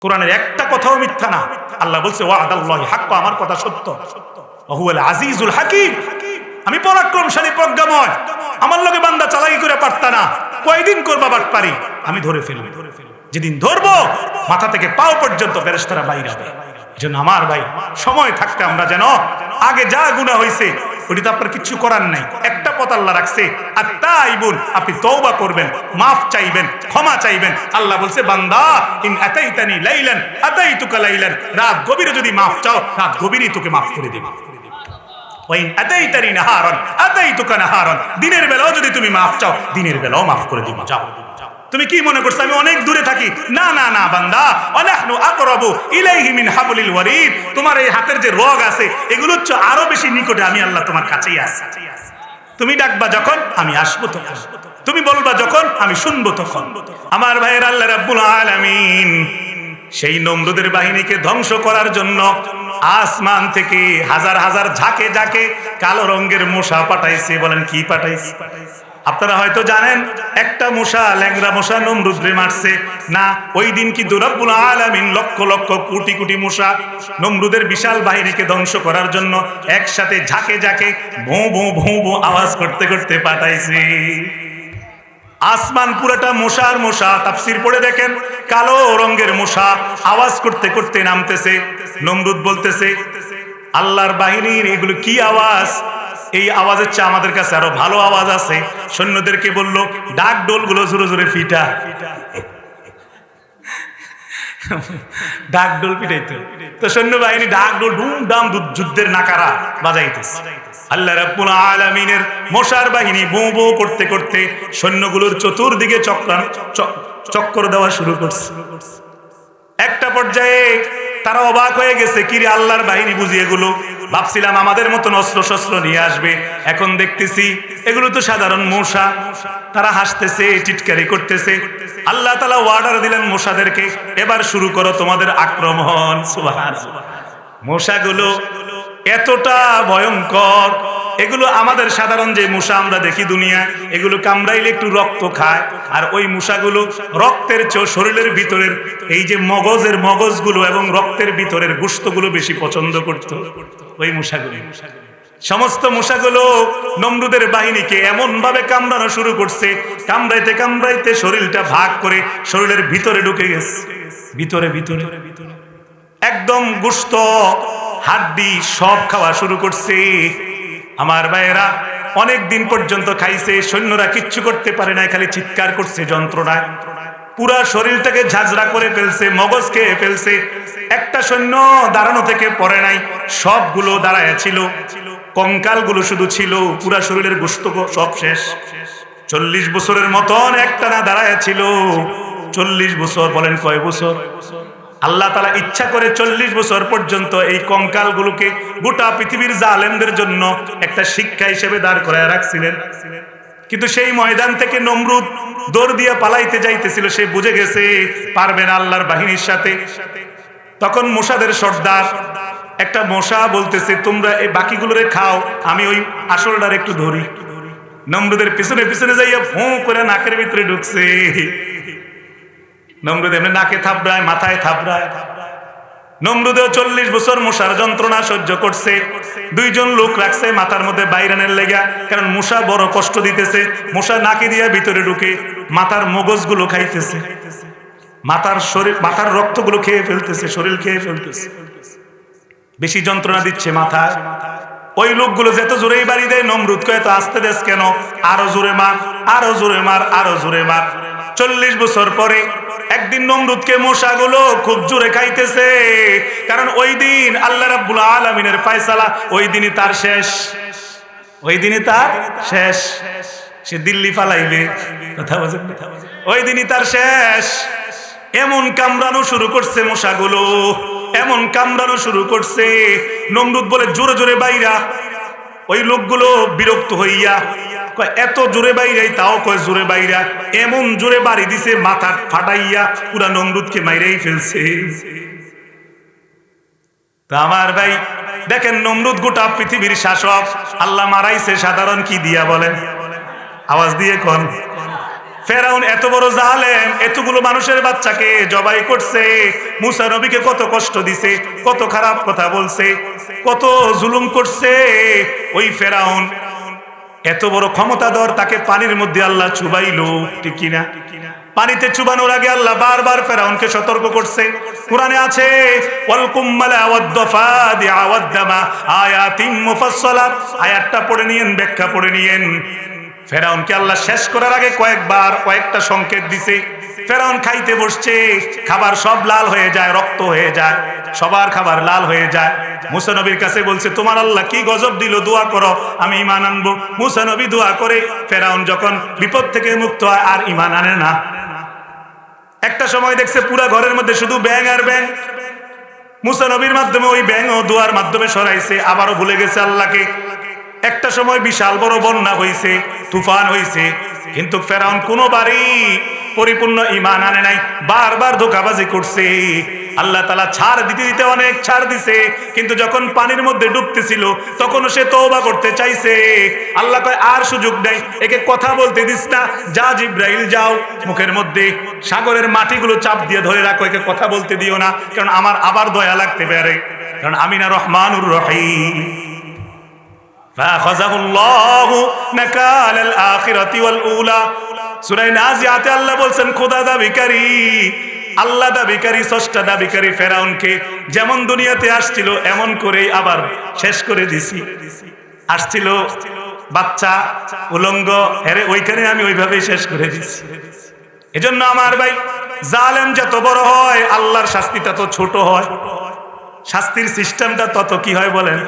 কোরআনের একটা কথাও মিথ্যা না। আল্লাহ বলছে ওয়াদাল্লাহি হাক্কা, আমার কথা সত্য। ওয়া হুয়াল আজিজুল হাকিম, আমি পরাক্রমশালী প্রজ্ঞাময়। আমার লগে বান্দা চালাকি করে পারতা না, কয়দিন করবা বাটপারি, আমি ধরে ফেলব। যেদিন ধরবো মাথা থেকে পাও পর্যন্ত ফেরেশতারা বাইরে হবে। এজন্য আমার ভাই, সময় থাকতে আমরা যেন আগে যা গুনাহ হইছে ওটি তো আপনার কিছু করার নাই, একটা পথ আল্লাহ রাখছে, আর তাইবুন, আপনি তওবা করবেন, মাফ চাইবেন, ক্ষমা চাইবেন। আল্লাহ বলছে বান্দা ইন আতাইতানি লাইলান আতাইতুকা লাইলান, রাত গভীরে যদি মাফ চাও, রাত গভীরেই তোকে মাফ করে দেব। ওয়াইন আতাইতানি নাহারান আতাইতুকা নাহারান, দিনের বেলাও যদি তুমি মাফ চাও, দিনের বেলাও মাফ করে দিব। যাও। তুমি কি মনে করছো আমি অনেক দূরে থাকি? না না না বান্দা, ওয়ানাহনু আকরাবু ইলাইহি মিন হাবলিল ওয়ারিদ, তোমার এই হাতের যে রগ আছে এগুলো হচ্ছে আরো বেশি নিকটে, আমি আল্লাহ তোমার কাছেই আছি। তুমি ডাকবা যখন আমি আসবো তখন, তুমি বলবা যখন আমি শুনবো তখন। আমার ভাইয়ের, আল্লাহ রাব্বুল আলামিন সেই নমরুদের বাহিনীকে ধ্বংস করার জন্য আসমান থেকে হাজার হাজার ঝাঁকে ঝাঁকে কালো রঙের মশা পাঠাইছে। বলেন কি পাঠাইছে? আপনারা হয়তো জানেন, একটা মশা, ল্যাংড়া মশা নমরুদরে মারছে না। ওই দিন কিন্তু রব্বুল আলামিন লক্ষ লক্ষ কোটি কোটি মশা নমরুদের বিশাল বাহিনীকে ধ্বংস করার জন্য একসাথে ঝাঁকে ঝাঁকে ভোঁ ভোঁ ভোঁ ভোঁ আওয়াজ করতে করতে পাঠাইছে। আসমান পুরাটা মশার মশা। তাফসীর পড়ে দেখেন, কালো রঙের মশা আওয়াজ করতে করতে নামতেছে। নমরুদ বলতেছে আল্লাহর বাহিনীর এগুলো কি আওয়াজ? এই আওয়াজের চেয়ে আমাদের কাছে আরো ভালো আওয়াজ আছে। সৈন্যদেরকে বলল ডাক ডোলগুলো জোরে জোরে ফিটা। ডাক ডোল পিটাইতো তো সৈন্যবাহিনী ডাক ডোল ডুম ডাম যুদ্ধের নাকারা বাজাইতেছে। আল্লাহ রাব্বুল আলামিনের মশার বাহিনী বো বো করতে করতে সৈন্যগুলোর চতুর্দিকে চক্কর দেওয়া শুরু করছে। একটা পর্যায়ে তারা অবাক হয়ে গেছে, কিরে আল্লাহর বাহিনী বুঝি এগুলো? ভাবছিলাম আমাদের মতন অস্ত্র শস্ত্র নিয়ে আসবে, এখন দেখতেছি এগুলো তো সাধারণ মশা। তারা হাসতেছে, টিটকারি করতেছে। আল্লাহ তাআলা অর্ডার দিলেন মশাদেরকে, এবার শুরু করো তোমাদের আক্রমণ। সুবহানাল্লাহ। মশাগুলো এতটা ভয়ঙ্কর, এগুলো আমাদের সাধারণ যে মশা আমরা দেখি দুনিয়া, এগুলো কামড়াইলে একটু রক্ত খায়, আর ওই মশাগুলো রক্তের চেয়ে শরীরের ভিতরের এই যে মগজগুলো এবং রক্তের ভিতরের গোশতগুলো বেশি পছন্দ করত ওই মশাগুলো। সমস্ত মশাগুলো নমরুদের বাহিনীকে এমন ভাবে কামড়ানো শুরু করছে, কামড়াইতে কামড়াইতে শরীরটা ভাগ করে শরীরের ভিতরে ঢুকে গেছে। ভিতরে ভিতরে একদম গোশত হাড্ডি সব খাওয়া শুরু করছে। আমার ভাইয়েরা, অনেক দিন পর্যন্ত খাইছে, সৈন্যরা কিচ্ছু করতে পারে না, খালি চিৎকার করছে যন্ত্রণায়। পুরা শরীরটাকে ঝাঁঝরা করে ফেলছে, মগজ খেয়ে ফেলছে। একটা সৈন্য দাঁড়ানো থেকে পড়ে নাই, সবগুলো দাঁড়ায় ছিল, কঙ্কালগুলো শুধু ছিল, পুরা শরীরের গোশত সব শেষ। 40 বছরের মতন একটানা দাঁড়ায় ছিল। 40 বছর, বলেন কয় বছর? আল্লাহ তাআলা ইচ্ছা করে 40 বছর পর্যন্ত এই কঙ্কালগুলোকে গোটা পৃথিবীর জালেমদের জন্য একটা শিক্ষা হিসেবে দাঁড় করায় রাখছিলেন। কিন্তু সেই ময়দান থেকে নমরুদ দৌড় দিয়ে পালাইতে যাইতেছিল, সে বুঝে গেছে পারবে না আল্লাহর বাহিনীর সাথে। তখন মশাদের সর্দার একটা মশা বলতেছে, তোমরা এই বাকিগুলোরে খাও, আমি ওই আসলটার একটু ধরি। নমরুদের পিছনে পিছনে যাইয়া ফোঁ করে নাকের ভিতরে ঢুকছে। নমরুদ এমনি নাকে থাবড়ায়, মাথায় থাবড়ায়। নমরুদেও 40 বছর মশার যন্ত্রণা সহ্য করছে। 2 জন লোক রাখছে মাথার মধ্যে বাইরানের লেগা, কারণ মশা বড় কষ্ট দিতেছে। মশা নাকে দিয়া ভিতরে ঢুকে মাথার মগজগুলো খাইতেছে, মাথার রক্তগুলো খেয়ে ফেলতেছে, শরীর খেয়ে ফেলতেছে, বেশি যন্ত্রণা দিচ্ছে মাথায়। ওই লোকগুলো যত জোরেই বাড়ি দেয়, নমরুদ কয় এত আস্তে দেশ কেন? আরো জোরে মার, আরো জোরে মার, আরো জোরে মার। 40 বছর পরে একদিন নমরুদকে মশাগুলো খুব জোরে খাইতেছে, কারণ ওই দিন আল্লাহ রাব্বুল আলামিনের ফয়সালা, ওই দিনই তার শেষ, ওই দিনই তার শেষ। সে দিল্লি ফালাইবে, কথা বলেন, ওই দিনই তার শেষ। এমন কামড়ানো শুরু করছে মশাগুলো, এমন কামড়ানো শুরু করছে। নমরুদ বলে জোরে জোরে বাইরা। ওই লোকগুলো বিরক্ত হইয়া কয় এত জোরে বাইরাই, তাও কয় জোরে বাইরা। এমন জোরে বাড়ি দিছে, মাথা ফাটাইয়া পুরা নমরুদকে মাইরাই ফেলছে। তা আমার ভাই দেখেন, নমরুদ গোটা পৃথিবীর শাসক, আল্লাহ মারাইছে সাধারণ কি দিয়া? বলেন, আওয়াজ দিয়ে কোন? ফেরাউন এত বড় জালেম, এতগুলো মানুষের বাচ্চাকে জবাই করছে, মুসা নবীকে কত কষ্ট দিছে, কত খারাপ কথা বলছে, কত জুলুম করছে। ওই ফেরাউন এত বড় ক্ষমতাধর, তাকে পানির মধ্যে আল্লাহ চুবাইলো, ঠিক কিনা? পানিতে চুবানোর আগে আল্লাহ বারবার ফেরাউনকে সতর্ক করছে। কোরআনে আছে ওয়াল কুম্মালা ওয়াদ দাফাদিআ ওয়াদ দামা আয়াতিম মুফাসসালাত। আয়াতটা পড়ে নিয়েন, ব্যাখ্যা পড়ে নিয়েন। ফেরাউনকে আল্লাহ শেষ করার আগে কয়েকটা সংকেত দিছে। ফেরাউন খাইতে বসছে, খাবার সব লাল হয়ে যায়, রক্ত হয়ে যায়, সবার খাবার লাল হয়ে যায়। মুসা নবীর কাছে বলছে তোমার আল্লাহ কি গজব দিল, দোয়া করো আমি ঈমান আনবো। মুসা নবী দোয়া করে ফেরাউন যখন বিপদ থেকে মুক্ত হয় আর ঈমান আনে না। একটা সময় দেখছে পুরা ঘরের মধ্যে শুধু ব্যাঙ আর ব্যাঙ। মুসা নবীর মাধ্যমে ওই ব্যাঙ ও দোয়ার মাধ্যমে সরাইছে, আবারও ভুলে গেছে আল্লাহকে। একটা সময় বিশাল বড় বন্যা হইছে, তুফান হইছে, কিন্তু ফেরাউন কোনোবারই পরিপূর্ণ ঈমান আনে নাই, বারবার ধোঁকাবাজি করছে। আল্লাহ তাআলা ছাড় দিতে দিতে অনেক ছাড় দিছে, কিন্তু যখন পানির মধ্যে ডুবতেছিল তখন সে তওবা করতে চাইছে। আল্লাহ কয় আর সুযোগ নাই, একে কথা বলতে দিস না, যা জিব্রাইল যাও মুখের মধ্যে সাগরের মাটিগুলো চাপ দিয়ে ধরে রাখো, একে কথা বলতে দিও না, কারণ আমার আবার দয়া লাগতে পারে, কারণ আমি না রহমানুর রহিম। ফাখাযাহুল্লাহু নাকালাল আখিরাতি ওয়াল উলা। সূরা নাজিয়াতে আল্লাহ বলছেন খোদা দাবিকারী, আল্লাহ দাবিকারী, স্রষ্টা দাবিকারী ফেরাউনকে যেমন দুনিয়াতে আসছিল এমন করেই আবার শেষ করে দিছি। আসছিল বাচ্চা উলঙ্গ, এরে ওইখানে আমি ওইভাবেই শেষ করে দিছি। এজন্য আমার ভাই, জালেম যত বড় হয় আল্লাহর শাস্তি তত ছোট হয়, শাস্তির সিস্টেমটা তত কি হয় বলেন?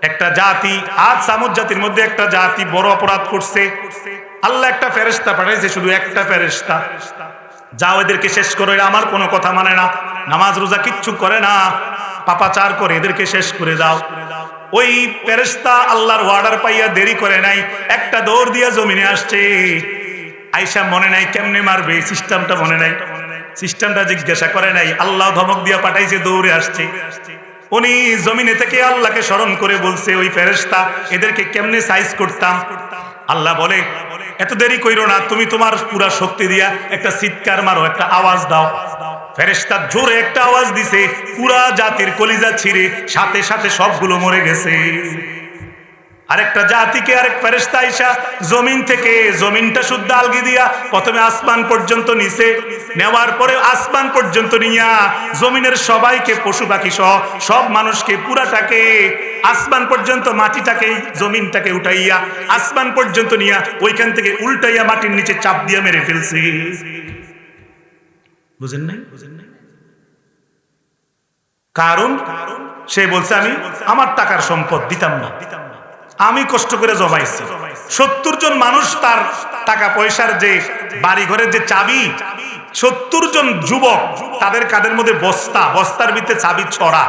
একটা জাতি, আজ সামুদ জাতির মধ্যে একটা জাতি বড় অপরাধ করছে, আল্লাহ একটা ফেরেশতা পাঠাইছে, শুধু একটা ফেরেশতা, যাও এদেরকে শেষ করো, এরা আমার কোনো কথা মানে না, নামাজ রোজা কিচ্ছু করে না, পাপাচার করে, এদেরকে শেষ করে দাও। ওই ফেরেশতা আল্লাহর অর্ডার পাইয়া দেরি করে নাই, একটা দৌড় দিয়া জমিনে আসছে। আয়েশা মনে নাই কেমনে মারবে, সিস্টেমটা মনে নাই, সিস্টেমটা জিজ্ঞাসা করে নাই, আল্লাহ ধমক দিয়া পাঠাইছে, দৌড়ে আসছে। উনি জমিনে থেকে আল্লাহকে স্মরণ করে বলছে ওই ফেরেশতা, এদেরকে কেমনে সাইজ করতাম। আল্লাহ বলে এত দেরি কইরো না, তুমি তোমার পুরা শক্তি দিয়া একটা চিৎকার মারো, একটা আওয়াজ দাও। ফেরেশতা জোরে একটা আওয়াজ দিছে, পুরা জাতির কলিজা ছিঁড়ে সাথে সাথে সবগুলো মরে গেছে। আরেকটা জাতিকে আরেক ফেরেশতা আইসা জমিন থেকে, জমিনটা শুদ্ধ আলগি দিয়া প্রথমে আসমান পর্যন্ত নিছে, নেওয়ার পরে আসমান পর্যন্ত নিয়া জমিনের সবাইকে, পশু পাখি সহ সব মানুষকে পুরাটাকে আসমান পর্যন্ত, মাটিটাকে জমিনটাকে উঠাইয়া আসমান পর্যন্ত নিয়া ওইখান থেকে উল্টাইয়া মাটির নিচে চাপ দিয়া মেরে ফেলছে। বুঝেন নাই? কারণ সে বলছে আমি আমার টাকার সম্পদ দিতাম না, আমি কষ্ট করে জমাইছি। 70 জন মানুষ, তার টাকা পয়সার যে বাড়ি ঘরের যে চাবি, 70 জন যুবক, তাদের কাঁধের মধ্যে বস্তা, বস্তার ভিতরে চাবি ছড়া,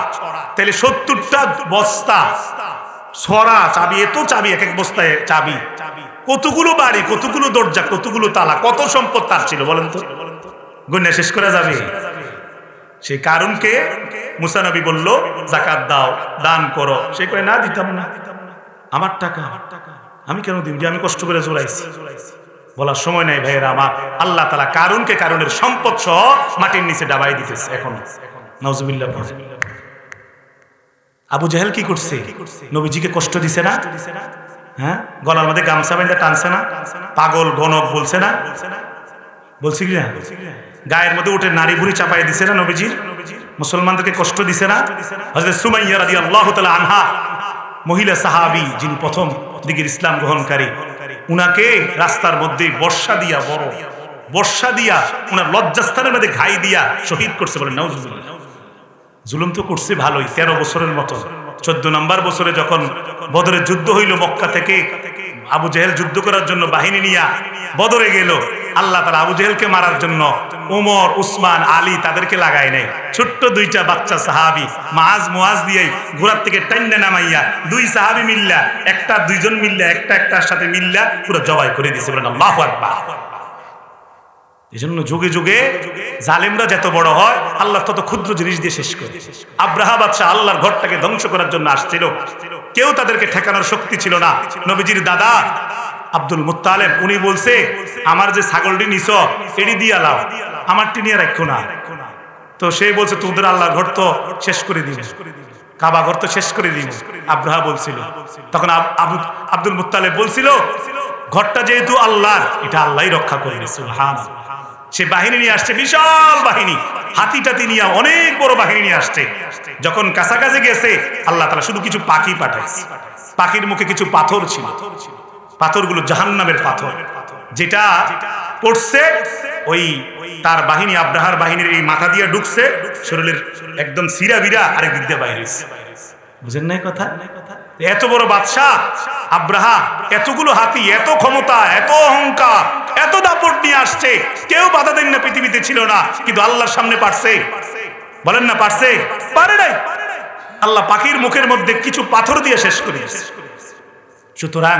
তাহলে 70টা বস্তা ছড়া চাবি, এত চাবি, এক এক বস্তায় চাবি, কতগুলো বাড়ি, কতগুলো দরজা, কতগুলো তালা, কত সম্পদ তার ছিল বলেন তো, গুণে শেষ করা যাবে? সেই কারণকে মুসা নবী বলল যাকাত দাও, দান করো। সে কয় না, দিতাম না, আমার টাকা আমি কেন দিব, যে আমি কষ্ট করে জোড়াইছি। বলার সময় নাই ভাইয়েরা আমার, আল্লাহ তাআলা কারুনকে কারুনের সম্পদ সহ মাটির নিচে ডাবাই দিতেছে এখন। নাউজুবিল্লাহ। আবু জাহেল কি করছে? নবীজিকে কষ্ট দিছে না? হ্যাঁ, গলার মধ্যে গামছা বেঁধে টানছে না? পাগল গণক বলছে না? বলছি কি না? গায়ের মধ্যে উঠে নারী বুড়ি চাপাই দিছে না নবীজির? মুসলমানদেরকে কষ্ট দিছে না? হযরত সুমাইয়া রাদিয়াল্লাহু তাআলা আনহা, মহিলা সাহাবী, যিনি প্রথম দিকের ইসলাম গ্রহণকারী, উনাকে রাস্তার মধ্যে বর্ষা দিয়া, বড় বর্ষা দিয়া উনার লজ্জাস্থানের মধ্যে ঘাই দিয়া শহীদ করছে। বলেন নাউজুবিল্লাহ। জুলুম তো করছে ভালোই, 13 বছরের মতো। 14 নম্বর বছরে যখন বদরের যুদ্ধ হইল, মক্কা থেকে আবু জেহেল যুদ্ধ করার জন্য বাহিনী নিয়া বদরে গেল, আল্লাহ তাআলা আবু জেহেলকে মারার জন্য ওমর, উসমান, আলী তাদেরকে লাগায় নাই। ছোট্ট 2টা বাচ্চা সাহাবী মুআজ দিয়ে ঘোড়ার থেকে টাইন্না নামাইয়া, 2 সাহাবী মিল্লা, একটা 2 জন মিল্লা, একটা একটার সাথে মিল্লা পুরো জবাই করে দিয়েছে। বলেন আল্লাহু আকবার। এজন্য যুগে যুগে জালেমরা যত বড় হয়, আল্লাহ তত ক্ষুদ্র জিনিস দিয়ে শেষ করে। আব্রাহা বাদশা আল্লাহর ঘরটাকে ধ্বংস করার জন্য আসছিল, কেউ তাদেরকে ঠেকানোর শক্তি ছিল না। নবীজির দাদা আব্দুল মুত্তালিব উনি বলছে আমার যে ছাগলটি নিছ এটি দিয়া লাও, আমারটি নিয়ে রাখো না। তো সে বলছে তোদের আল্লাহর ঘর তো শেষ করে দিন, কাবা ঘর তো শেষ করে দিন। আব্রাহা বলছিল, তখন আব্দুল মুত্তালিব বলছিল ঘরটা যেহেতু আল্লাহর, এটা আল্লাহই রক্ষা করবে। সুবহানাল্লাহ। সে বাহিনী নিয়ে আসছে, বিশাল বাহিনী, হাতি টাতি নিয়ে অনেক বড় বাহিনী নিয়ে আসছে। যখন কাছাকাছি গেছে আল্লাহ তাআলা শুধু কিছু পাখি পাঠাইছে। পাখির মুখে কিছু পাথর ছিল, পাথরগুলো জাহান্নামের পাথর, যেটা পড়ছে ওই তার বাহিনী, আব্রাহার বাহিনীর এই মাথা দিয়ে ঢুকছে, শরীরের একদম সিরা বিরা আরেক দিক দিয়ে বাইরে হইছে। বুঝেন নাই কথা? এত বড় বাদশাহ আব্রাহা, এতগুলো হাতি, এত ক্ষমতা, এত অহংকার, এত দাপট নিয়ে আসছে, কেউ বাধা দেন না, পৃথিবীতে ছিল না, কিন্তু আল্লাহর সামনে পারছে? বলেন না পারছে? পারে নাই। আল্লাহ পাখির মুখের মধ্যে কিছু পাথর দিয়ে শেষ করে দিয়েছে। সুতরাং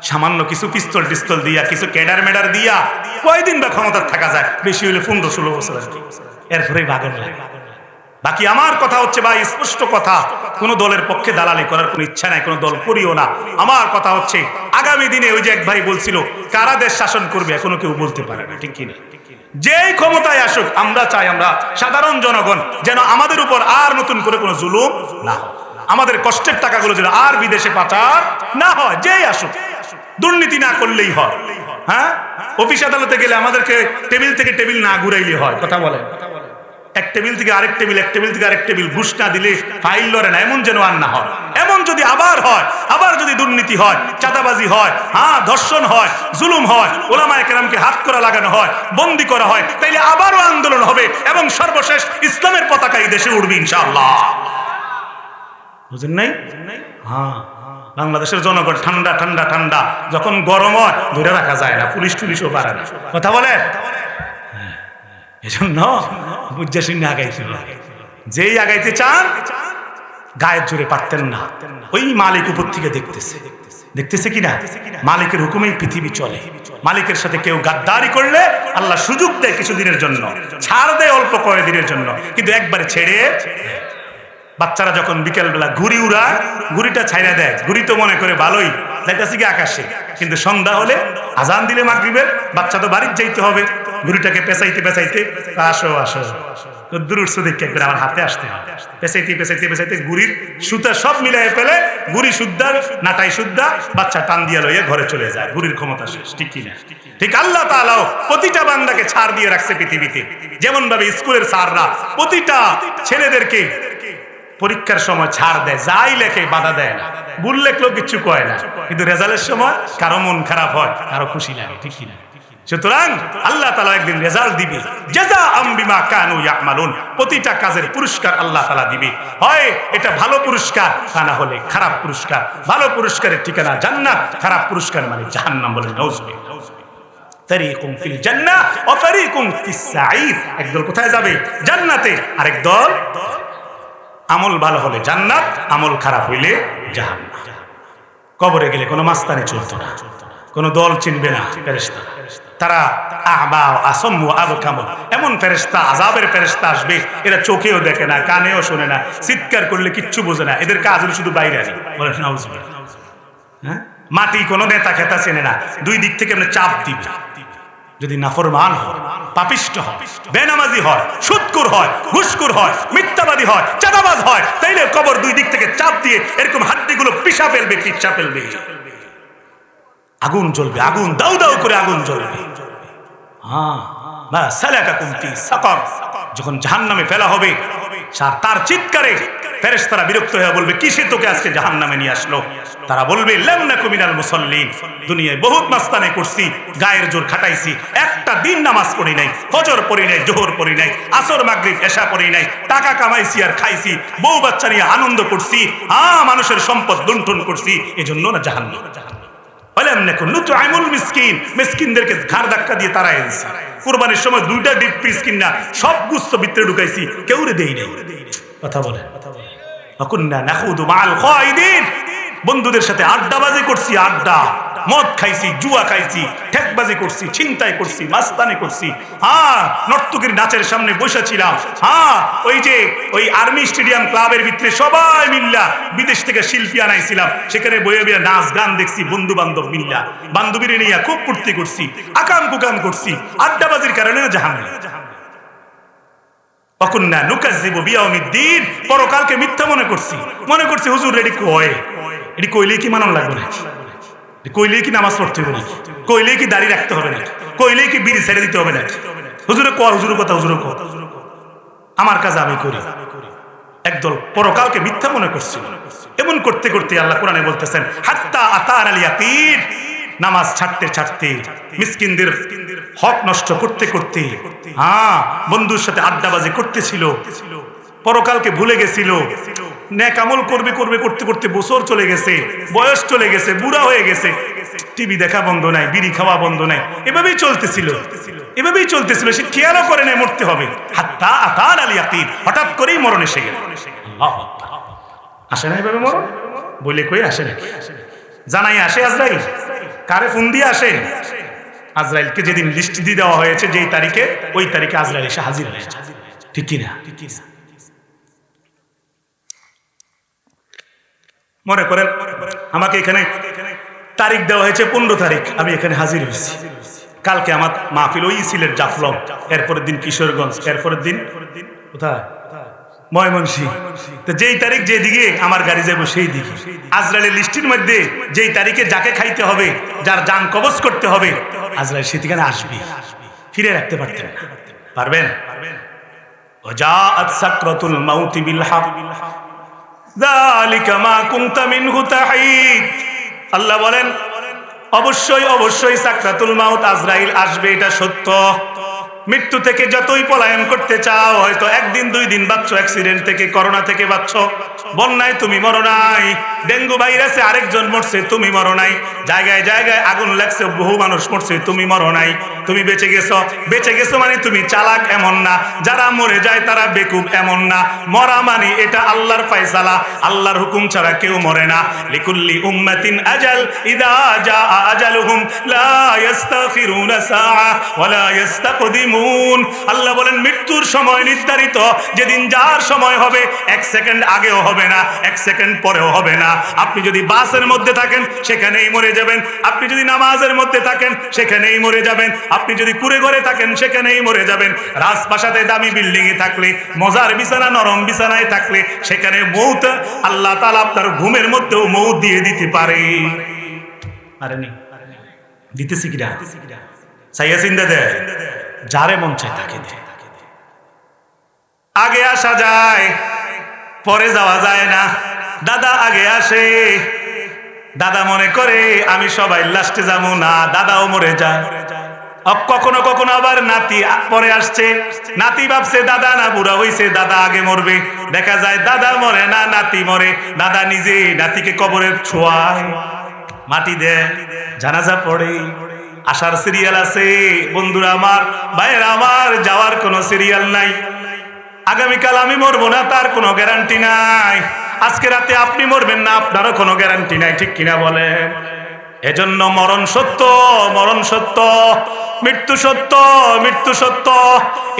সামান্য কিছু পিস্তল টিস্তল দিয়া, কিছু ক্যাডার মেডার দিয়া কয়দিন বা ক্ষমতা থাকা যায়? বেশি হলে 15-16 বছর আর কি, এরপরেই ভাগন লাগে। বাকি আমার কথা হচ্ছে ভাই, স্পষ্ট কথা, কোন দলের পক্ষে দালালি করার কোনো ইচ্ছা নাই, কোন দল করিও না। আমার কথা হচ্ছে আগামী দিনে ওই যে এক ভাই বলছিল কারা দেশ শাসন করবে, এখনো কেউ বলতে পারে না, ঠিক কিনা? যেই ক্ষমতায় আসুক, আমরা চাই আমরা সাধারণ জনগণ যেন আমাদের উপর আর নতুন করে কোনো জুলুম না হয়, আমাদের কষ্টের টাকাগুলো যেন আর বিদেশে পাচার না হয়। যেই আসুক, দুর্নীতি না করলেই হয়। হ্যাঁ, অফিস আদালতে গেলে আমাদেরকে টেবিল থেকে টেবিল না ঘুরাইলে হয়। কথা বলে, এক টেবিল থেকে আরেক টেবিল, এক টেবিল থেকে আরেক টেবিল, ঘুষ না দিলে ফাইল লড়ে না, এমন যেন আর না হয়। এমন যদি আবার হয়, আবার যদি দুর্নীতি হয়, চাঁদাবাজি হয়, হ্যাঁ ধর্ষণ হয়, জুলুম হয়, ওলামায়ে কেরামকে হাত করা লাগানো হয়, বন্দী করা হয়, তাইলে আবারও আন্দোলন হবে এবং সর্বশেষ ইসলামের পতাকা এই দেশে উঠবে ইনশাআল্লাহ। বুঝেন নাই? হ্যাঁ, বাংলাদেশের জনগণ ঠান্ডা ঠান্ডা ঠান্ডা, যখন গরম হয় ধরে রাখা যায় না, পুলিশ টুলিশও পারে না। কথা বলে, এজন্য বুঝাসিন আগাইছিল, যেই আগাইতে চান গায়ের জোরে পারতেন না। ওই মালিক উপর থেকে দেখতেছে, দেখতেছে কিনা, মালিকের হুকুমেই পৃথিবী চলে। মালিকের সাথে কেউ গাদ্দারি করলে আল্লাহ সুযোগ দেয় কিছুদিনের জন্য, ছাড় দেয় অল্প কয়েকদিনের জন্য, কিন্তু একবারে ছেড়ে। বাচ্চারা যখন বিকেলবেলা ঘুড়ি উড়ায়, ঘুড়িটা ছাইড়া দেয়, ঘুড়ি তো মনে করে ভালোই যাইতেছে কি আকাশে, কিন্তু সন্ধ্যা হলে আজান দিলে মাগরিবের, বাচ্চা তো বাড়ির যাইতে হবে, ঘুড়িটাকে পেঁচাইতে পেঁচাইতে আসো আসো দূর উঠছো দেখে একবার আমার হাতে আসতে হয়, পেঁচাইতে পেঁচাইতে পেঁচাইতে ঘুড়ির সুতা সব মিলাই ফেলে, ঘুড়ি শুদ্ধা নাটাই শুদ্ধা, বাচ্চা টান দিয়া লইয়া ঘরে চলে যায়, ঘুড়ির ক্ষমতা শেষ। ঠিক কিনা? ঠিক আল্লাহ তাআলাও প্রতিটা বান্দাকে ছাড় দিয়ে রাখছে পৃথিবীতে। যেমন ভাবে স্কুলের স্যাররা প্রতিটা ছেলেদেরকে পরীক্ষার সময় ছাড় দেয়, যাই লেখে বাধা দেয় না, ভুল লেখলেও কিচ্ছু কয় না, কিন্তু রেজাল্টের সময় কারো মন খারাপ হয়, কারো খুশি লাগে। ঠিক কিনা? সুতরাং আল্লাহ তাআলা একদিন রেজাল্ট দিবে, জাযাআম বিমা কানু ইয়ামালুন, প্রতিটা কাজের পুরস্কার আল্লাহ তাআলা দিবে। হয় এটা ভালো পুরস্কার, তা না হলে খারাপ পুরস্কার। ভালো পুরস্কারের ঠিকানা জান্নাত, খারাপ পুরস্কার মানে জাহান্নাম। বলে নাউযুবিল্লাহ। ফারীকুম ফিল জান্নাহ ওয়া ফারীকুম ফিস সাঈর, একদল কোথায় যাবে? জান্নাতে, আরেক দল আমল ভালো হলে জান্নাত, আমল খারাপ হইলে জাহান্নাম। কবরে গেলে কোনো মাস্তানি চলতো না, কোনো দল চিনবে না ফেরেশতা, তারা আবা আসম ওয়া আবকাম, এমন ফেরেশতা, আযাবের ফেরেশতা আসবে, এরা চোখেও দেখে না, কানেও শোনে না, চিৎকার করলে কিচ্ছু বোঝে না, এদের কাজ হলো শুধু বাইরে আসে। বলেন নাউযুবিল্লাহ। হ্যাঁ, মাটি কোনো নেতা খেতা চেনে না, দুই দিক থেকে আপনি চাপ দিবে। যদি নাফরমান হয়, পাপিষ্ট হয়, বেনামাজি হয়, সুদখোর হয়, ঘুষখোর হয়, মিথ্যাবাদী হয়, চাঁদাবাজ হয়, তাইলে কবর দুই দিক থেকে চাপ দিয়ে এরকম হাড্ডিগুলো পিষা ফেলবে, পিষা ফেলবে, আগুন জ্বলবে, আগুন দাউ দাউ করে আগুন জ্বলবে। হ্যাঁ, মা সালাকাকুম ফি সাকার, যখন জাহান্নামে ফেলা হবে, তার চিৎকারে ফেরেশতারা বিরক্ত হয়ে বলবে, কিসে তোকে আজকে জাহান্নামে নিয়ে আসলো? তারা বলবে, লাম নাকু মিনাল মুসাল্লিন, দুনিয়ায় বহুত মাস্তানি করছি, গায়ের জোর খাটাইছি, একটা দিন নামাজ পড়ি নাই, ফজর পড়ি নাই, জোহর পড়ি নাই, আসর মাগরিব এশা পড়ি নাই, টাকা কামাইছি আর খাইছি, বউ বাচ্চা নিয়ে আনন্দ করছি, মানুষের সম্পদ লুণ্ঠন করছি, এজন্য না জাহান্নাম। বলেন নাকু নুতআইমুল মিসকিন, মিসকিনদেরকে ঘাড় ধাক্কা দিয়ে তাড়াই দিছি। কুরবানির সময় দুইটা ডিপ পিস কিনা সব গুস্ত ভিতরে ঢুকাইছি, কেউরে দেই নাই। কথা বলেন, কুন্না নাখুদু মাআল খায়দিন, বন্ধুদের সাথে আড্ডাবাজি করছি, আড্ডা, মদ খাইছি, জুয়া খাইছি, ঠেকবাজি করছি, ছিনতাই করছি, মাস্তানি করছি, নর্তকীর নাচের সামনে বসেছিলাম, ওই আর্মি স্টেডিয়াম ক্লাবের ভিতরে সবাই মিল্লা বিদেশ থেকে শিল্পী আনাইছিলাম, সেখানে বয়ে বয়ে নাচ গান দেখছি, বন্ধু বান্ধব মিল্লা বান্ধবীরে নিয়ে খুব ফুর্তি করছি, আকাম কুকাম করছি, আড্ডাবাজির কারণে জাহান্নামে। অকুন্না নুকাজ্জিবু বিয়াউমিদ্দিন, পরকালকে মিথ্যা মনে করছি হুজুর এডি কয়, এডি কইলেই কি মানন লাগবে না, কইলেই কি নামাজ পড়তে হবে না, কইলেই কি দাড়ি রাখতে হবে না, কইলেই কি বিড়ি ছেড়ে দিতে হবে না, হুজুরে কয়, হুজুরের কথা হুজুরে কয়, আমার কাজ আমি করি। একদল পরকালকে মিথ্যা মনে করছিল। এমন করতে করতে আল্লাহ কোরআনে বলতেছেন হাত্তা আতার আল ইয়াকিন, নামাজ ছাড়তে ছাড়তে, মিসকিনদের হক নষ্ট করতে করতে, বন্ধুর সাথে আড্ডাবাজি করতেছিল, পরকালকে ভুলে গেছিল, নেক আমল করবে করতে করতে বছর চলে গেছে, বয়স চলে গেছে, বুড়া হয়ে গেছে, টিভি দেখা বন্ধ নাই, বিড়ি খাওয়া বন্ধ নাই, এভাবেই চলতেছিল, সে খেয়ালও করে নাই মরতে হবে। হাত্তা আতার আল ইয়াকিন, হঠাৎ করেই মরণ এসে গেল। আসে না এভাবে মরণ, বলে কই আসে না, জানাই আসে আজরাইল, কারে ফোন দিয়ে আসে? আজরাইলকে যেদিন লিস্ট দিয়ে দেওয়া হয়েছে যেই তারিখে, ওই তারিখে আজরাইল এসে হাজির হয়েছে, ঠিক কিনা? মনে করেন আমাকে এখানে তারিখ দেওয়া হয়েছে 15 তারিখ, আমি এখানে হাজির হয়েছি, কালকে আমার মাহফিল ওই সিলেট জাফলং, এরপরের দিন কিশোরগঞ্জ, এরপরের দিন কোথায় ময়মনসিংহ, তো যেই তারিখ যেদিকে আমার গাড়ি যাবো সেই দিকে আজরাইলের লিস্টের মধ্যে যেই তারিখে যাকে খাইতে হবে, যার জান কবজ করতে হবে, আজরাইল সেদিকে আসবে, ফিরে রাখতে পারবেন? ওয়াজাআত সাকরাতুল মাউতি বিল হক যালিকা মা কুনতা মিনহু তাহিদ। আল্লাহ বলেন অবশ্যই সাকরাতুল মাউত, আজরাইল আসবে, এটা সত্য। মৃত্যু থেকে যতই পলায়ন করতে চাও, হয়তো একদিন 2 দিন বাঁচছো, অ্যাক্সিডেন্ট থেকে, করোনা থেকে বাঁচছো, বন্যায় তুমি মরো নাই, ডেঙ্গু ভাইরাসে আরেকজন মরছে, তুমি মরো নাই, জায়গায় জায়গায় আগুন লাগছে, বহু মানুষ মরছে, তুমি মরো নাই, তুমি বেঁচে গেছো মানে তুমি চালাক এমন না, যারা মরে যায় তারা বেকুব এমন না, মরা মানে এটা আল্লাহর ফয়সালা, আল্লাহর হুকুম ছাড়া কেউ মরে না। লিকুল্লি উম্মাতিন আজাল, ইদা জাআ আজালুহুম লা ইস্তাগফিরুনা সাআ ওয়া লা ইস্তাকদিমুন। আল্লাহ বলেন মৃত্যুর সময় নির্ধারিত, যেদিন যার সময় হবে 1 সেকেন্ড আগেও হবে না, 1 সেকেন্ড পরেও হবে না। আপনি যদি বাসের মধ্যে থাকেন সেখানেই মরে যাবেন, আপনি যদি নামাজের মধ্যে থাকেন সেখানেই মরে যাবেন, আপনি যদি কুড়ে ঘরে থাকেন সেখানেই মরে যাবেন, রাজপ্রাসাদে দামি বিল্ডিং এ থাকলে, মজার বিছানা নরম বিছানায় থাকলে, সেখানে মৌত আল্লাহ তাআলা আপনার ঘুমের মধ্যেও মৌত দিয়ে দিতে পারে। পারেনি? দিতেছি কিনা? চাইয়া চিন্তা দেয়, যারে মন চায় তাকে দেয়। আগে আসা যায়, পরে যাওয়া যায় না। দাদা আগে আসে, দাদা মনে করে আমি সবাই লাস্টে যাবো না, দাদাও মরে যায়। কখনো কখনো আবার নাতি পরে আসছে, নাতি ভাবছে দাদা না বুড়া হইছে, দাদা আগে মরবে, দেখা যায় দাদা মরে না, নাতি মরে, দাদা নিজে নাতিকে কবরের ছোঁয়ায় মাটি দেয়, জানাজা পড়ে। আসার সিরিয়াল আছে বন্ধুরা আমার, ভাইয়েরা আমার, যাওয়ার কোনো সিরিয়াল নাই। আগামীকাল আমি মরবো না তার কোনো গ্যারান্টি নাই, আজকে রাতে আপনি মরবেন না আপনারও কোনো গ্যারান্টি নাই, ঠিক কিনা বলেন? এজন্য মরণ সত্য, মৃত্যু সত্য।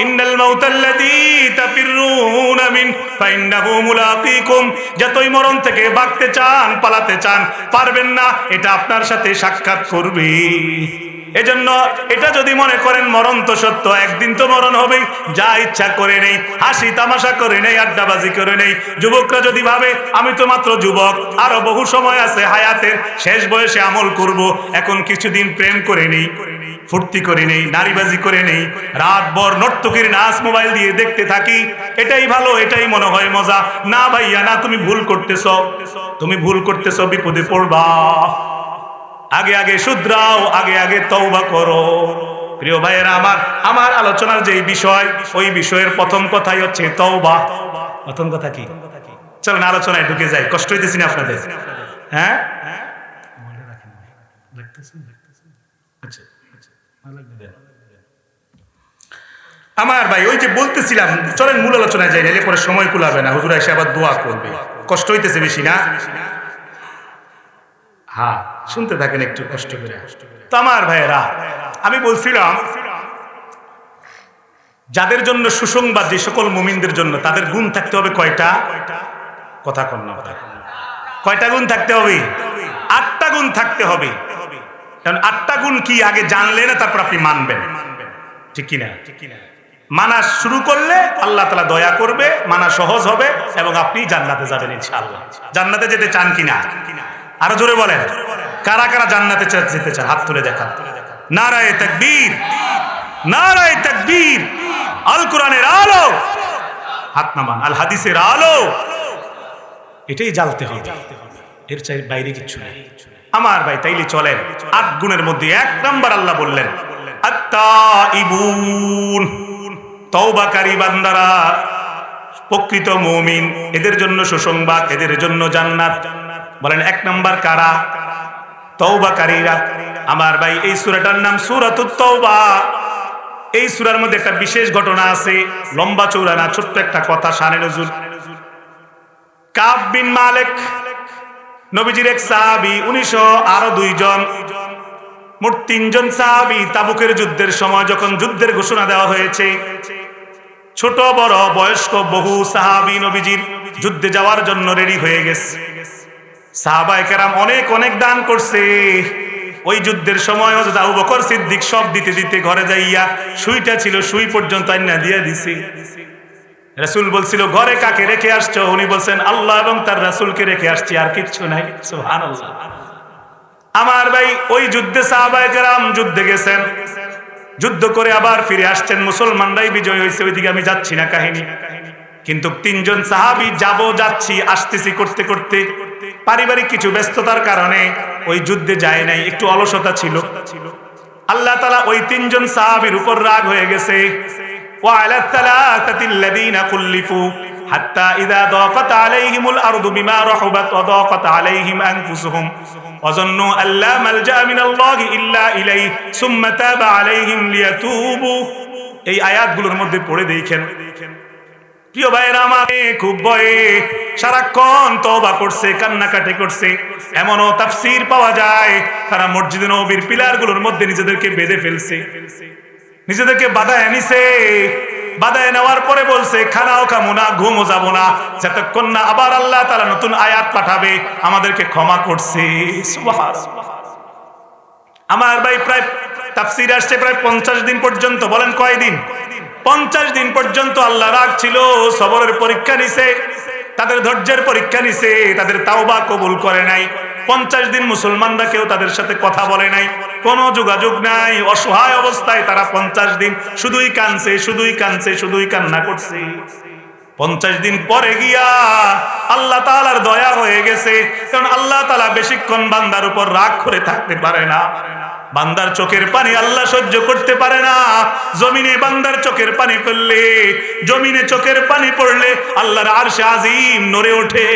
ইন্নাল মাউতাল্লাযী তাফিরুনা মিন ফাইন্নাহু মুলাকীকুম। যতই মরণ থেকে ভাগতে চান, পালাতে চান, পারবেন না, এটা আপনার সাথে সাক্ষাৎ করবে। এজন্য এটা যদি মনে করেন মরণ তো সত্য, একদিন তো মরণ হবেই, যা ইচ্ছা করে নেই, হাসি তামাশা করে নেই, আড্ডাবাজি করে নেই। যুবকরা যদি ভাবে আমি তো মাত্র যুবক, আরো বহু সময় আছে হায়াতের, শেষ বয়সে আমল করব, এখন কিছুদিন প্রেম করে নেই, ফুর্তি করে নেই, নারীবাজি করে নেই, রাত ভর নর্তকীর নাচ মোবাইল দিয়ে দেখতে থাকি, এটাই ভালো, এটাই মনে হয় মজা। না ভাইয়া না, তুমি ভুল করতেছ, বিপদে পড়বা। আগে আগে শুধরাও, আগে তওবা করো। প্রিয় ভাইয়েরা আমার আলোচনার যে বিষয়, ওই বিষয়ের প্রথম কথাই হচ্ছে তওবা। প্রথম কথা কি? চলেন আলোচনায় ঢুকে যাই, কষ্ট হইতেছি না আপনাদের? হ্যাঁ, আমার ভাই ওই যে বলতেছিলাম, চলেন মূল আলোচনায় যাই, নাহলে পরে সময় কুলাবে না, হুজুর এসে আবার দোয়া করবে, কষ্ট হইতেছে বেশি না? হ্যাঁ, শুনতে থাকেন একটু কষ্ট করে। তো আমার ভাইয়েরা, আমি বলছিলাম যাদের জন্য সুসংবাদ, যে সকল মুমিনদের জন্য, তাদের গুণ থাকতে হবে কয়টা? কথা কন না, কয়টা গুণ থাকতে হবে? 8টা গুণ থাকতে হবে। কারণ 8টা গুণ কি আগে জানলে না তারপর আপনি মানবেন, ঠিক কিনা? মানা শুরু করলে আল্লাহ তাআলা দয়া করবে, মানা সহজ হবে এবং আপনি জান্নাতে যাবেন ইনশাআল্লাহ। জান্নাতে যেতে চান কিনা? আরো জোরে বলেন, কারা কারা জান্নাতে যেতে চান? হাত তুলে দেখান। নারায়ে তাকবীর, নারায়ে তাকবীর। আল কোরআনের আলো, হাত নামান। আল হাদিসের আলো, এটাই জ্বালতে হবে, এর চাই বাইরে কিচ্ছু নাই। আমার ভাই, তাইলে চলেন 8 গুণের মধ্যে 1 নাম্বার আল্লাহ বললেন আত-তাইবুন, তওবাকারী বান্দারা, প্রকৃত মুমিন, এদের জন্য সুসংবাদ, এদের জন্য জান্নাত। বলেন 1 নাম্বার কারা? তওবাকারীরা। আমার ভাই, এই সূরাটার নাম সূরাতুত তাওবা। এই সূরার মধ্যে একটা বিশেষ ঘটনা আছে, লম্বা চৌড়া না, ছোট্ট একটা কথা, শানে নজুল। কাব বিন মালিক নবীজির এক সাহাবী, 2 জন, মোট 3 জন সাহাবী তাবুকের যুদ্ধের সময় যখন যুদ্ধের ঘোষণা দেওয়া হয়েছে, ছোট বড় বয়স্ক বহু সাহাবী নবীজির যুদ্ধে যাওয়ার জন্য রেডি হয়ে গেছে। সাহাবায়ে কেরাম অনেক অনেক দান করছে। ওই যুদ্ধের সময় হযরত আবু বকর সিদ্দিক সব দিতে দিতে ঘরে যাইয়া সুইটা ছিল, সুই পর্যন্ত আইনা দিয়া দিছে। রাসূল বলছিল, ঘরে কাকে রেখে আসছো? উনি বলছেন, আল্লাহ এবং তার রাসূলকে রেখে আসছি, আর কিচ্ছু নাই। সুবহানাল্লাহ। আমার ভাই, ওই যুদ্ধে সাহাবায়ে কেরাম যুদ্ধে গেছেন, যুদ্ধ করে আবার ফিরে আসছেন, মুসলমানরাই বিজয় হয়েছে, ওইদিকে আমি যাচ্ছি না কাহিনী। কিন্তু 3 জন সাহাবী যাচ্ছি আসতেছি করতে করতে পারিবারিক কিছু ব্যস্ততার কারণে ওই যুদ্ধে যায় নাই, একটু অলসতা ছিল। আল্লাহ তাআলা ওই 3 জন সাহাবীর উপর রাগ হয়ে গেছে। ওয়া আলা সালাসাতিল লাযিনা কুল্লিফু হাত্তা ইযা দাকাত আলাইহিমুল আরদু বিমা রাহুবাত ওয়া দাকাত আলাইহিম আনফুসুহুম ওয়া যান্নু আল্লা মালজা মিনাল্লাহি ইল্লা ইলাইহি সুম্মা তাবা আলাইহিম লিয়াতুবু। এই আয়াতগুলোর মধ্যে পড়ে দেখেন, প্রিয় ভাইরা আমার, খুব ভয়ে সারাক্ষণ তওবা করছে, কান্নাকাটি করছে। এমনও তাফসীর পাওয়া যায় তারা মসজিদে নববীর পিলারগুলোর মধ্যে নিজেদেরকে বেঁধে ফেলছে, নিজেদেরকে বাঁধায় নিছে। বাঁধায় নেওয়ার পরে বলছে, খানাও খামো না, ঘুমও যাবো না, যতক্ষণ না আবার আল্লাহ তাআলা নতুন আয়াত পাঠাবে, আমাদেরকে ক্ষমা করছে। সুবহানাল্লাহ। আমার ভাই, প্রায় তাফসীর আসছে প্রায় 50 দিন পর্যন্ত। বলেন কয় দিন? 50 দিন পর্যন্ত আল্লাহ রাগ ছিল, সবরের পরীক্ষা নিছে, তাদের ধৈর্যের পরীক্ষা নিছে, তাদের তাওবা কবুল করে নাই। 50 দিন মুসলমানরা কেউ তাদের সাথে কথা বলে নাই, কোনো যোগাযোগ নাই, অসহায় অবস্থায় তারা 50 দিন শুধুই কাঁদছে, শুধুই কাঁদছে, শুধুই কান্না করছে। 50 দিন পরে গিয়া আল্লাহ তাআলার দয়া হয়ে গেছে, কারণ আল্লাহ তাআলা বেশিক্ষণ বান্দার উপর রাগ করে থাকতে পারে না। বান্দার চোখের পানি আল্লাহ সহ্য করতে পারে না। জমিনে বান্দার চোখের পানি পড়লে, জমিনে চোখের পানি পড়লে আল্লাহর আরশে আজিম নড়ে ওঠে।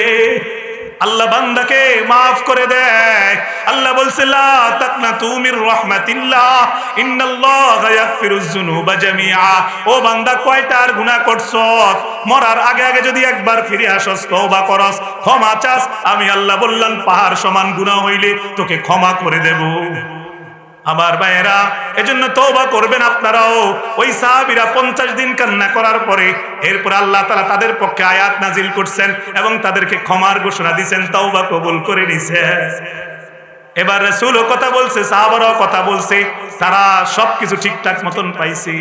আল্লাহ বান্দাকে মাফ করে দেয়। আল্লাহ বলছে, লা তাকনাতু মির রাহমাতিল্লাহ ইন্নাল্লাহা ইয়াগফিরুয যুনুবা জামিআ। ও বান্দা, কয়টা আর গুনাহ করছস? মরার আগে আগে যদি একবার ফিরে আসস, তওবা করস, ক্ষমা চাস, আমি আল্লাহ বললাম পাহাড় সমান গুনাহ হইলে তোকে ক্ষমা করে দেব। আমার ভাইয়েরা, এজন্য তওবা করবেন আপনারাও। ওই সাহাবীরা 50 দিন কান্না করার পরে এরপর আল্লাহ তাআলা তাদের পক্ষে আয়াত নাজিল করছেন এবং তাদেরকে ক্ষমার ঘোষণা দিয়েছেন, তওবা কবুল করে নিছেন। এবার রাসূলও কথা বলছে, সাহাবারাও কথা বলছে, তারা সবকিছু ঠিকঠাক মতন পাইছে।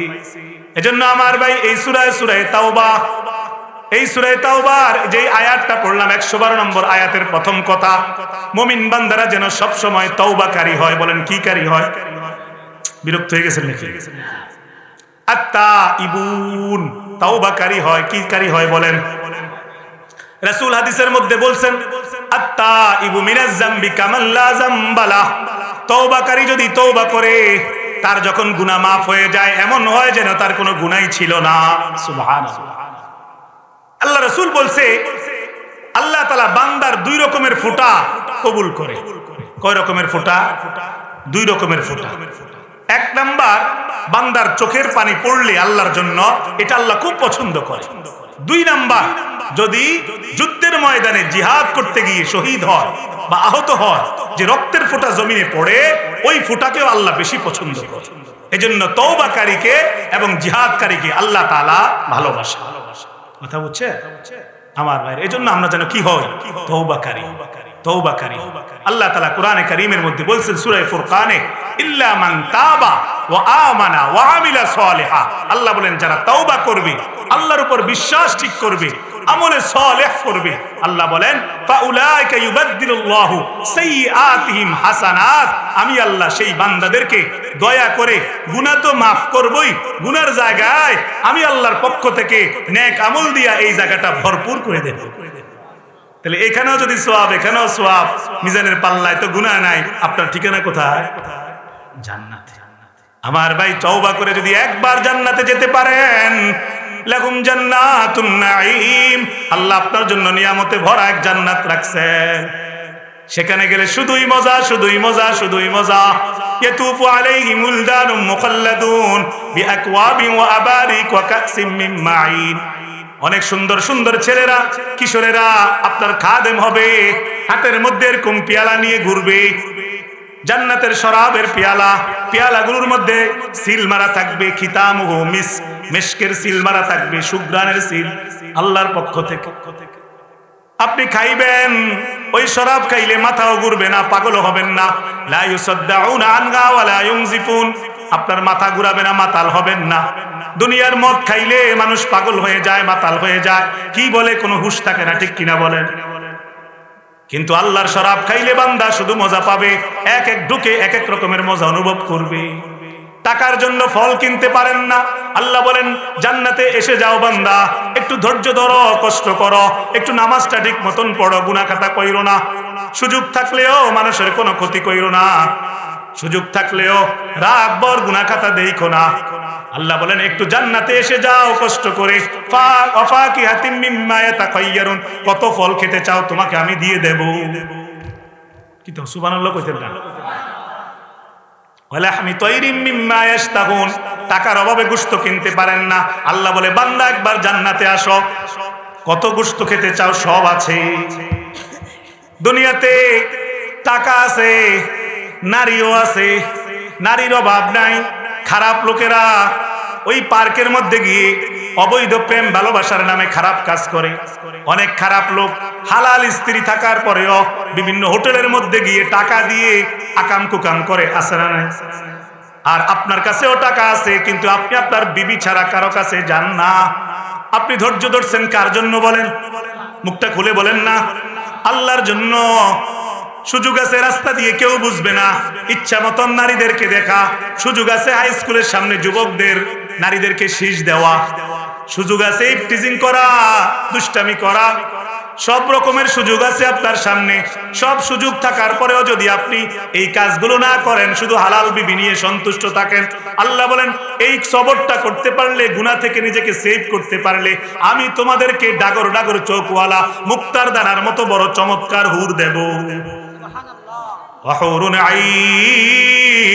এজন্য আমার ভাই, এই সূরা তাওবা, এই সূরা তাওবার যে আয়াতটা পড়লাম 112 নম্বর আয়াতের প্রথম কথা, মুমিন বান্দারা যেন সব সময় তওবাকারী হয়। বলেন কি কারী হয়? বিরক্ত হয়ে গেছেন নাকি? আত-তাইবুন, তওবাকারী হয়। কি কারী হয় বলেন? রাসূল হাদিসের মধ্যে বলছেন, আত-তাইবু মিনাজ যামবি কামান লা যামবালা। তওবাকারী যদি তওবা করে, তার যখন গুনাহ মাফ হয়ে যায়, এমন হয় যেন তার কোনো গুনাহই ছিল না। সুবহানাল্লাহ। আল্লাহ রাসূল বলছে, আল্লাহ তাআলা বান্দার 2 রকমের ফুটা কবুল করে। কয় রকমের ফুটা? 2 রকমের ফুটা। 1 নাম্বার, বান্দার চোখের পানি পড়লে আল্লাহর জন্য, এটা আল্লাহ খুব পছন্দ করে। 2 নাম্বার, যদি যুদ্ধের ময়দানে জিহাদ করতে গিয়ে শহীদ হয় বা আহত হয়, যে রক্তের ফোঁটা জমিনে পড়ে ওই ফোঁটাকেও আল্লাহ বেশি পছন্দ করে। এজন্য তওবাকারীকে এবং জিহাদকারীকে আল্লাহ তাআলা ভালোবাসে। কথা বুঝছে আমার ভাই? এজন্য আমরা যেন কি হই? তওবাকারী। আল্লাহ তাআলা কোরআনে কারীমের মধ্যে বলছেন সূরা ফুরকানে, ইল্লা মান তাবা ওয়া আমানা ওয়া আমিলা সালিহা। আল্লাহ বলেন যারা তওবা করবে, আল্লাহর উপর বিশ্বাস ঠিক করবে, আমলে সালেহ করবে, আল্লাহ বলেন ফাউলাইকা ইউবাদদিলুল্লাহু সাইয়্যাতিহিম হাসানাত। আমি আল্লাহ সেই বান্দাদেরকে দয়া করে গুনাহ তো maaf করবই, গুনার জায়গায় আমি আল্লাহর পক্ষ থেকে নেক আমল দিয়া এই জায়গাটা ভরপুর করে দেব। তাহলে এখানেও যদি সওয়াব, এখানেও সওয়াব, মিজানের পাল্লায় তো গুনাহ নাই, আপনার ঠিকানা কোথায়? জান্নাতে। আমার ভাই তওবা করে যদি একবার জান্নাতে যেতে পারেন, লাকুম জান্নাতুন নাঈম, আল্লাহ আপনার জন্য নিয়ামতে ভরা এক জান্নাত রাখছেন। সেখানে গেলে শুধুই মজা, শুধুই মজা, শুধুই মজা। ইয়াতুফু আলাইহিম উলদানুম মুখাল্লাদুন বিআকওয়াবিন ওয়া আবারিক ওয়া কাসিম মিন মাঈন। অনেক সুন্দর সুন্দর ছেলেরা, কিশোরেরা আপনার খাদেম হবে, হাতের মধ্যে এরকম পেয়ালা নিয়ে ঘুরবে, জান্নাতের শরাবের পেয়ালা, পেয়ালাগুলোর মধ্যে সিল মারা থাকবে, খিতামুহু মিস্ক, মিশকের সিল মারা থাকবে, সুঘ্রাণের সিল আল্লাহর পক্ষ থেকে। আপনি খাইবেন, ওই শরাব খাইলে মাথাও ঘুরবে না, পাগল হবেন না। লা ইউসাদ্দাউনা আনহা ওয়া লা ইউনজিফুন, আপনার মাথা ঘুরাবে না, মাতাল হবেন না। দুনিয়ার মদ খাইলে মানুষ পাগল হয়ে যায়, মাতাল হয়ে যায়, কি বলে কোনো হুঁশ থাকে না, ঠিক কিনা বলেন? কিন্তু আল্লাহর শরাব খাইলে বান্দা শুধু মজা পাবে, এক এক ঢুকে এক এক রকমের মজা অনুভব করবে। টাকার জন্য ফল কিনতে পারেন না, আল্লাহ বলেন জান্নাতে এসে যাও বান্দা, একটু ধৈর্য ধরো, কষ্ট করো, একটু নামাজটা ঠিক মতন পড়ো, গুনাহ খাতা কইরো না, সুযোগ থাকলেও মানুষের কোনো ক্ষতি কইরো না, সুযোগ থাকলেও রাত ভর গুনাহ খাতা দেখো না। আল্লাহ বলেন একটু জান্নাতে এসে যাও কষ্ট করে, ফাকিহাতিম মিম্মা ইয়াতাখায়্যারুন, কত ফল খেতে চাও তোমাকে আমি দিয়ে দেব। কি তো সুবহানাল্লাহ কইতেন না? ওয়ালাহমি তায়রিম মিম্মা ইয়াশতাহুন, টাকার অভাবে গোশত কিনতে পারেন না, আল্লাহ বলে বান্দা একবার জান্নাতে আসো, কত গোশত খেতে চাও সব আছে। দুনিয়াতে টাকা আছে, নারীও আছে, নারীর অভাব নাই। খারাপ লোকেরা ওই পার্কের মধ্যে গিয়ে অবৈধ প্রেম ভালোবাসার নামে খারাপ কাজ করে। অনেক খারাপ লোক হালাল স্ত্রী থাকার পরেও বিভিন্ন হোটেলের মধ্যে গিয়ে টাকা দিয়ে আকাম কুকাম করে, আছে না নাই? আর আপনার কাছেও টাকা আছে, কিন্তু আপনি আপনার বিবি ছাড়া কারো কাছে যান না। আপনি ধৈর্য ধরছেন কার জন্য বলেন? মুখটা খুলে বলেন না। আল্লাহর জন্য। সুযোগ আছে রাস্তা দিয়ে, কেউ বুঝবে না, ইচ্ছা মতন নারীদেরকে দেখা। সুযোগ আছে হাই স্কুলের সামনে যুবকদের, নারীদেরকে শীষ দেওয়া। সুযোগ আছে ইফটিজিং করা, দুষ্টামি করা, সব রকমের সুযোগ আছে আপনার সামনে। সব সুযোগ থাকার পরেও যদি আপনি এই কাজগুলো না করেন, শুধু হালাল বিবি নিয়ে সন্তুষ্ট থাকেন, আল্লাহ বলেন এই সবরটা করতে পারলে, গুনাহ থেকে নিজেকে সেভ করতে পারলে, আমি তোমাদেরকে ডাগর ডাগর চোখওয়ালা মুক্তার দানার মতো বড় চমৎকার হুর দেব। ওয়াহুরুন আইন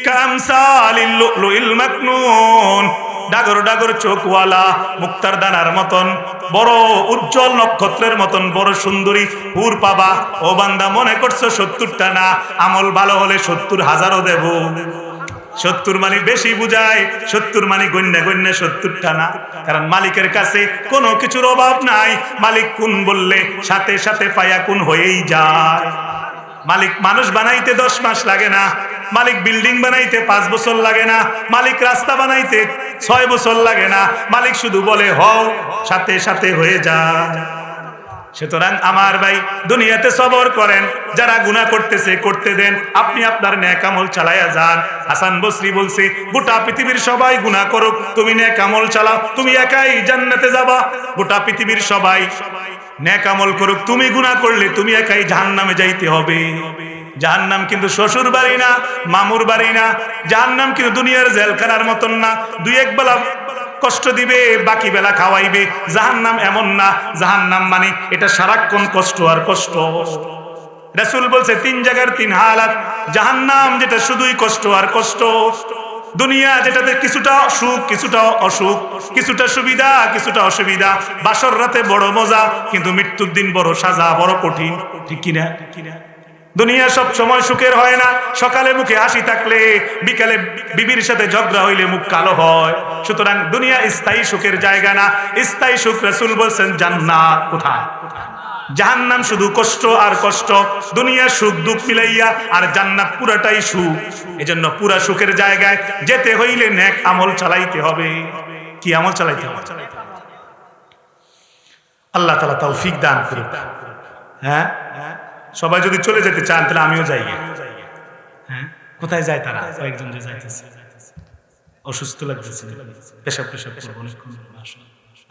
কামসালিল লুলুইল মাকনুন, ডাগর ডাগর চোখওয়ালা মুক্তার দানার মতন বড় উজ্জ্বল নক্ষত্রের মতন বড় সুন্দরী হুর পাবা। ও বান্দা, মনে করছো 70টা না, আমল ভালো হলে 70,000ও দেব। 70 মানে বেশি বুঝায়, 70 মানে গণ্যা গণ্যা 70টা না। কারণ মালিকের কাছে কোনো কিছুর অভাব নাই। মালিক কুন বললে সাথে সাথে পায়া কুন হয়েই যায়। মালিক মানুষ বানাইতে 10 মাস লাগে না, মালিক বিল্ডিং বানাইতে 5 বছর লাগে না, মালিক রাস্তা বানাইতে 6 বছর লাগে না। মালিক শুধু বলে হও, সাথে সাথে হয়ে যায়। সুতরাং আমার ভাই, দুনিয়াতে সবর করেন, যারা গুনাহ করতেছে করতে দেন, আপনি আপনার নেক আমল চালায়া যান। হাসান বসরি বলছে, গোটা পৃথিবীর সবাই গুনাহ করুক, তুমি নেক আমল চালাও, তুমি একাই জান্নাতে যাবা। গোটা পৃথিবীর সবাই নেক আমল করুক, তুমি গুনাহ করলে তুমি একাই জাহান্নামে যাইতে হবে। জাহান্নাম কিন্তু শ্বশুর বাড়ি না, মামুর বাড়ি না। জাহান্নাম কিন্তু দুনিয়ার জেলখানার মতন না, দুই এক বেলা কষ্ট দিবে, বাকি বেলা খাওয়াইবে। জাহান্নাম এমন না। জাহান্নাম মানে এটা সারাক্ষণ কষ্ট আর কষ্ট। রাসূল বলছে 3 জায়গার 3 হালাত। জাহান্নাম যেটা শুধুই কষ্ট আর কষ্ট। দুনিয়া যেটাতে কিছুটা সুখ, কিছুটা অসুখ, কিছুটা সুবিধা, কিছুটা অসুবিধা। বাসর রাতে বড় মজা, কিন্তু মৃত্যুর দিন বড় সাজা, বড় কঠিন, ঠিক কিনা? দুনিয়া সব সময় সুখের হয় না। সকালে মুখে হাসি থাকলে বিকালে বিবির সাথে ঝগড়া হইলে মুখ কালো হয়। সুতরাং দুনিয়া স্থায়ী সুখের জায়গা না। স্থায়ী সুখ রাসূল বলেন জান্নাত। কোথায়? জাহান্নাম শুধু কষ্ট আর কষ্ট, দুনিয়া সুখ দুঃখ মিলাইয়া, আর জান্নাত পুরাটাই সুখ। এজন্য পুরা সুখের জায়গায় যেতে হইলে নেক আমল চালাইতে হবে। কি আমল চালাইতে হবে? আল্লাহ তাআলা তৌফিক দান করুন। হ্যাঁ, সবাই যদি চলে যেতে চান তাহলে আমিও যাই। হ্যাঁ, কোথায় যায় তারা? কয়েকজন যে যাইতেছে, অসুস্থ লাগতেছে, পেশাব করবো অনেকক্ষণ,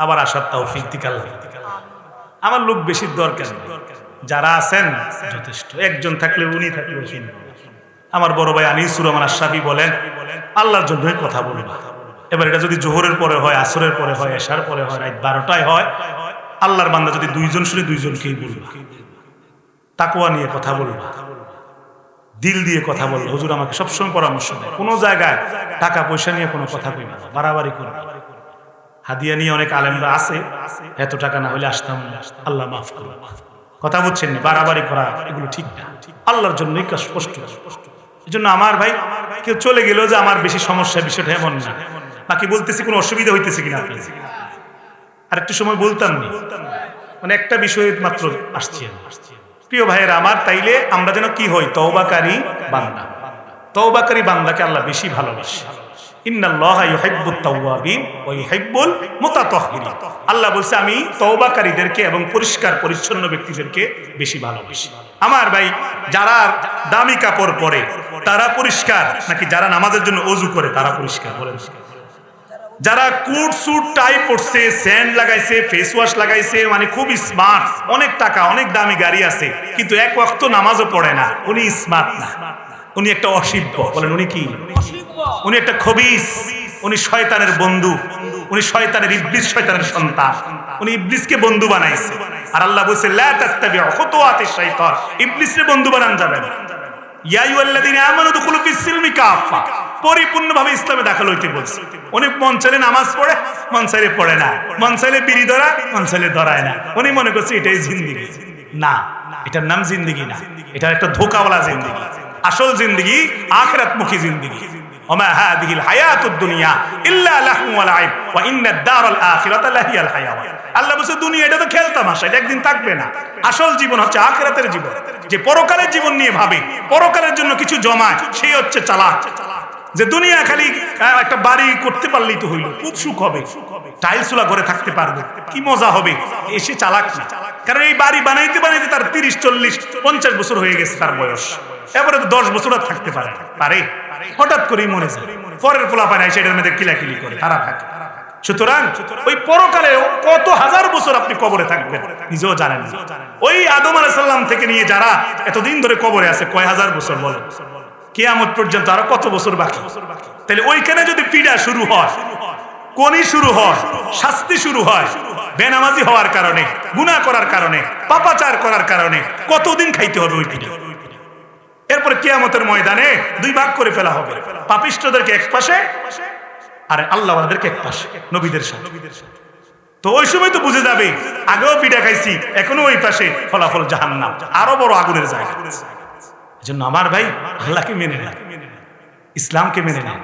আবার আসার তৌফিক দিক আল্লাহ। আমার লোক বেশি দরকার নেই, যারা আছেন যথেষ্ট। একজন থাকলে উনি থাকলে আমার বড় ভাই আনিসুর রহমান আশরাফি বলেন, আল্লাহর জন্যই কথা বলবা। এবার এটা যদি জোহরের পরে হয়, আসরের পরে হয়, এশার পরে হয়, রাত 12টায় হয়, আল্লাহর বান্দা যদি দুইজন শুনে দুইজনকেই বলবা। তাকওয়া নিয়ে কথা বলবা, দিল দিয়ে কথা বলবা। হুজুর আমাকে সবসময় পরামর্শ দেয়, কোনো জায়গায় টাকা পয়সা নিয়ে কোনো কথা কইবা না, বাড়াবাড়ি করবা। হাদিয়া নিয়ে অনেক আলেমরা আছে, এত টাকা না হলে আসতাম না, আল্লাহ মাফ করুন। কথা বুঝছেন? বাড়াবাড়ি করা এগুলো ঠিক না, আল্লাহর জন্য স্পষ্ট। এই জন্য আমার ভাই কেউ চলে গেল যে আমার বেশি সমস্যা, বিষয়টা এমন না। বাকি বলতেছি কোনো অসুবিধা হইতেছে কিনা আপনি? আর একটু সময় বলতাম না, মানে একটা বিষয় মাত্র আসছে। প্রিয় ভাইয়েরা আমার, তাইলে আমরা যেন কি হই? তওবাকারী বান্দা। তওবাকারী বান্দাকে আল্লাহ বেশি ভালোবাসে। ইন্নাল্লাহা ইউহিব্বুত তাওয়াবিন ওয়া ইউহিব্বুল মুতাতাহহিরিন। আল্লাহ বলছে আমি তওবাকারীদেরকে এবং পরিষ্কার পরিচ্ছন্ন ব্যক্তিদেরকে বেশি ভালোবাসি। আমার ভাই, যারা দামি কাপড় পরে তারা পরিষ্কার, নাকি যারা নামাজের জন্য ওযু করে তারা পরিষ্কার? বলেন। যারা কোট স্যুট টাই পরছে, স্যান্ড লাগাইছে, ফেস ওয়াশ লাগাইছে, মানে খুব স্মার্ট, অনেক টাকা, অনেক দামি গাড়ি আছে, কিন্তু এক ওয়াক্ত নামাজও পড়ে না, উনি স্মার্ট না, উনি একটা অসিদ্ধ। বলেন উনি কি? উনি একটা খবিস, উনি শয়তানের বন্ধু, উনি শয়তানের ইবলিস, শয়তানের সন্তান, উনি ইবলিসকে বন্ধু বানাইছে। আর আল্লাহ বলেছে লা তাত্তাবিউ খুতুওয়াতিশ শাইতান, ইবলিসকে বন্ধু বানান যাবে না। ইয়া আইয়ুহাল্লাযীনা আমানু দুখুলু ফিস-সিলমি কাফা, পরিপূর্ণভাবে ইসলামে দাখিল হইতে বলছে। উনি মন চাইলে নামাজ পড়ে, মন চাইলে পড়ে না, মন চাইলে বিড়ি ধরায়, মন চাইলে ধরায় না। উনি মনে করছে এটাই জিন্দেগি। না, এটার নাম জিন্দেগি না, এটা একটা ধোঁকাওয়ালা জিন্দেগি। আসল জিন্দেগি আখিরাতমুখী জিন্দেগি। ওমা হাদিহিল হায়াতুদ দুনিয়া ইল্লা লাহু ওয়া লাইব ওয়া ইন্নাদ দারাল আখিরাতা লাহিয়াল হায়াওয়ান। আল্লাহ বলেছে দুনিয়া এটা তো খেলতামাশা, এটা একদিন থাকবে না। আসল জীবন হচ্ছে আখিরাতের জীবন, যে পরকালের জীবন নিয়ে ভাবে, পরকালের জন্য কিছু জমায়, সেই হচ্ছে চালাক। যে দুনিয়া খালি একটা বাড়ি করতে পারলেই তো হইল, খুব সুখ হবে, টাইলসওয়ালা ঘরে থাকতে পারবে, কি মজা হবে, এসে চালাক না। কারণ এই বাড়ি বানাইতে বানাইতে তার 30, 40, 50 বছর হয়ে গেছে তার বয়স, এবারে তো 10 বছর আর থাকতে পারে পারে, হঠাৎ করেই মরে যায়। পরের পোলাপান এসে এটার মধ্যে কিলাকিলি করে তারা থাকে। সুতরাং ওই পরকালে কত হাজার বছর আপনি কবরে থাকবেন নিজেও জানেন না। ওই আদম আলাইহিস সালাম থেকে নিয়ে যারা এতদিন ধরে কবরে আছে, কয় হাজার বছর বলে, কিয়ামত পর্যন্ত আরো কত বছর বাকি। তাহলে ওইখানে যদি পীড়া শুরু হয়, কোনি শুরু হয়, শাস্তি শুরু হয়, বেনামাজি হওয়ার কারণে, গুনাহ করার কারণে, পাপাচার করার কারণে, কতদিন খাইতে হবে ওই পীড়া। এরপরে কিয়ামতের ময়দানে দুই ভাগ করে ফেলা হবে, পাপিষ্ঠদেরকে এক পাশে আর আল্লাহওয়ালাদেরকে এক পাশে, নবীদের সাথে। তো ওই সময় তো বুঝে যাবে আগেও পিঠা খাইছি, এখনো ওই পাশে, ফলাফল জাহান্নাম, আরো বড় আগুনের জায়গা। এজন্য আমার ভাই, আল্লাহকে মেনে নেন, ইসলামকে মেনে নেন।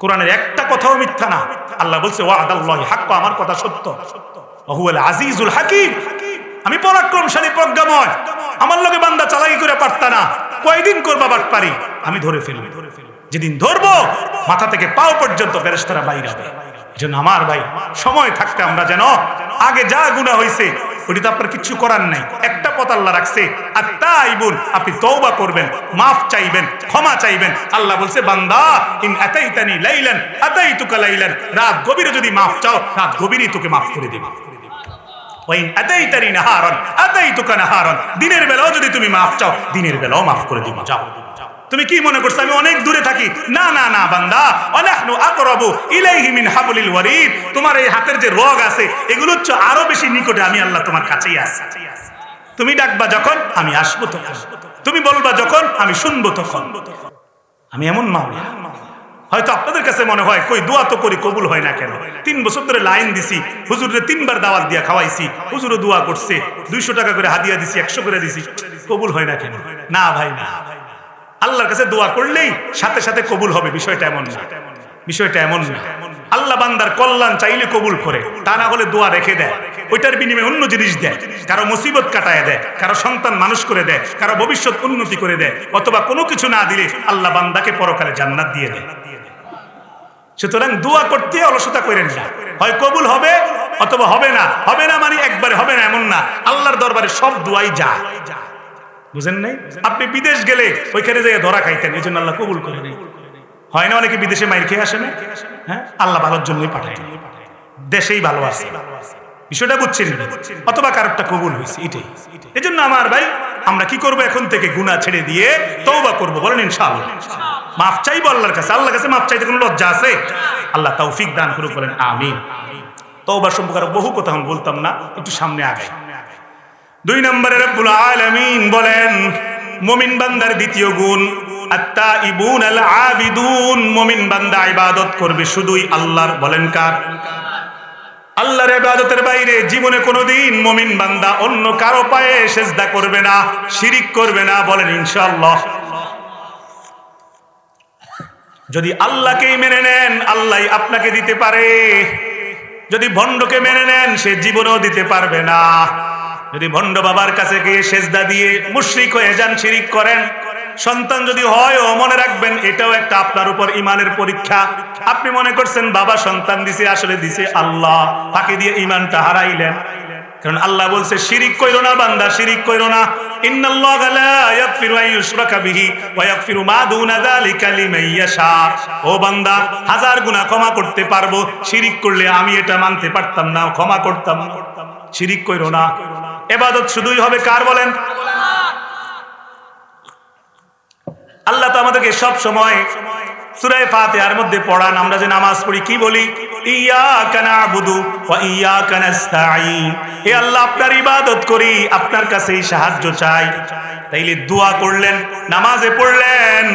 কোরআনের একটা কথাও মিথ্যা না। আল্লাহ বলছে ওয়াদাল্লাহি হাক্কা, আমার কথা সত্য, ওয়া হুয়াল আজিজুল হাকীম, আমি পরাক্রমশালী প্রজ্ঞাময়। আমার লগে বান্দা চালাকি করে পারতা না, কয়দিন করবা বাটপারি, আমি ধরে ফেলব। যেদিন ধরবো মাথা থেকে পাও পর্যন্ত ফেরেশতারা বাইরে হবে। এজন্য আমার ভাই, সময় থাকতে আমরা যেন আগে যা গুনাহ হইছে ওটি তো আপনার কিছু করার নাই, একটা পথ আল্লাহ রাখছে, আর তাইবুন, আপনি তওবা করবেন, মাফ চাইবেন, ক্ষমা চাইবেন। আল্লাহ বলছে বান্দা ইন আতাইতানি লাইলান আতাইতুকা লাইলান, রাত গভীরে যদি মাফ চাও, রাত গভীরেই তোকে মাফ করে দেব। ওয়াইন আতাইতানি নাহারান আতাইতুকা নাহারান, দিনের বেলাও যদি তুমি মাফ চাও, দিনের বেলাও মাফ করে দেব। যাও। তুমি কি মনে করছো আমি অনেক দূরে থাকি? না না না বান্দা, ওয়ানাহনু আকরাবু ইলাইহি মিন হাবলিল ওয়ারিদ, তোমার এই হাতের যে রগ আছে এগুলো হচ্ছে আরো বেশি নিকটে, আমি আল্লাহ তোমার কাছেই আছি। তুমি ডাকবা যখন আমি আসবো তখন, তুমি বলবা যখন আমি শুনবো তখন। আমি এমন মাওলা। হয়তো আপনাদের কাছে মনে হয় কই দোয়া তো করি, কবুল হয় না কেন? 3 বছর ধরে লাইন দিছি, হুজুরে 3 বার দাওয়াত দিয়া খাওয়াইছি, হুজুরও দোয়া করছে, 200 টাকা করে হাদিয়া দিছি, 100 করে দিছি, কবুল হয় না কেন? না ভাই না, আল্লাহর কাছে দোয়া করলেই সাথে সাথে কবুল হবে, বিষয়টা এমন না, বিষয়টা এমন না। আল্লাহ বান্দার কল্যাণ চাইলে কবুল করে, তা না হলে দোয়া রেখে দেয়, ওইটার বিনিময়ে অন্য জিনিস দেয়, কারো মুসিবত কাটায় দেয়, কারো সন্তান মানুষ করে দেয়, কারো ভবিষ্যৎ উন্নতি করে দেয়, অথবা কোনো কিছু না দিলে আল্লাহ বান্দাকে পরকালে জান্নাত দিয়ে দেয়। সুতরাং দোয়া করতে অলসতা করেন না, হয় কবুল হবে অথবা হবে না। হবে না মানে একবারে হবে না এমন না, আল্লাহর দরবারে সব দোয়াই যায়। বুঝেন নাই? আপনি বিদেশ গেলে ওইখানে যাই ধরা খাইতেন, এই জন্য আল্লাহ কবুল করে নেই। হয় না অনেকে বিদেশে মাইর খেয়ে আসে না? হ্যাঁ, আল্লাহ ভালোর জন্যই পাঠায়, দেশেই ভালো আছে, বিষয়টা বুঝছেন? অথবা কারোরটা কবুল হয়েছে, এটাই। এই জন্য আমার ভাই, আমরা কি করবো? এখন থেকে গুনাহ ছেড়ে দিয়ে তওবা করবো, বলেন ইনশাআল্লাহ। মাফ চাইবো আল্লাহর কাছে, আল্লাহর কাছে মাফ চাইতে কোনো লজ্জা আছে? আল্লাহ তৌফিক দান করুক, বলেন আমিন। তওবা সম্পর্কে আরো বহু কথা আমি বলতাম না, একটু সামনে আগাই। 2 নম্বরে রব্বুল আলামিন বলেন মুমিন বান্দার দ্বিতীয় গুণ আত-তাইবুন আল-আবিদুন, মুমিন বান্দা ইবাদত করবে শুধুই আল্লাহর। বলেন কার? আল্লাহর ইবাদতের বাইরে জীবনে কোনোদিন মুমিন বান্দা অন্য কারো পায়ে সিজদা করবে না, শিরিক করবে না, বলেন ইনশাআল্লাহ। যদি আল্লাহকেই মেনে নেন, আল্লাহই আপনাকে দিতে পারে। যদি ভণ্ডকে মেনে নেন, সে জীবনেও দিতে পারবে না। যদি ভণ্ড বাবার কাছে গিয়ে সেজদা দিয়ে মুশরিক হয়ে যান, শিরিক করেন, সন্তান যদি হয়, ও মনে রাখবেন এটাও একটা আপনার উপর ইমানের পরীক্ষা। আপনি মনে করছেন বাবা সন্তান দিছে, আসলে দিছে আল্লাহ, ফাঁকি দিয়ে ইমানটা হারাইলেন। কারণ আল্লাহ বলছে শিরিক কইরো না বান্দা, শিরিক কইরো না। ইন্নাল্লাহা লা ইয়াগফিরু আন ইউশরাকা বিহি ওয়া ইয়াগফিরু মা দুনা যালিকা লিমান ইয়াশা। ও বান্দা, 1000 গুনাহ ক্ষমা করতে পারবো, শিরিক করলে আমি এটা মানতে পারতাম না, ক্ষমা করতাম না। শিরিক কইরো না। ইবাদত শুধুই হবে কার? বলেন আল্লাহ তো আমাদেরকে সব সময় সূরা ফাতিহার মধ্যে পড়ান, আমরা যে নামাজ পড়ি কি বলি? ইয়াকা না'বুদু ওয়া ইয়াকা নাস্তাঈন। হে আল্লাহ, আপনার ইবাদত করি, আপনার কাছেই সাহায্য চাই। তাইলে দোয়া করলেন, নামাজে পড়লেন,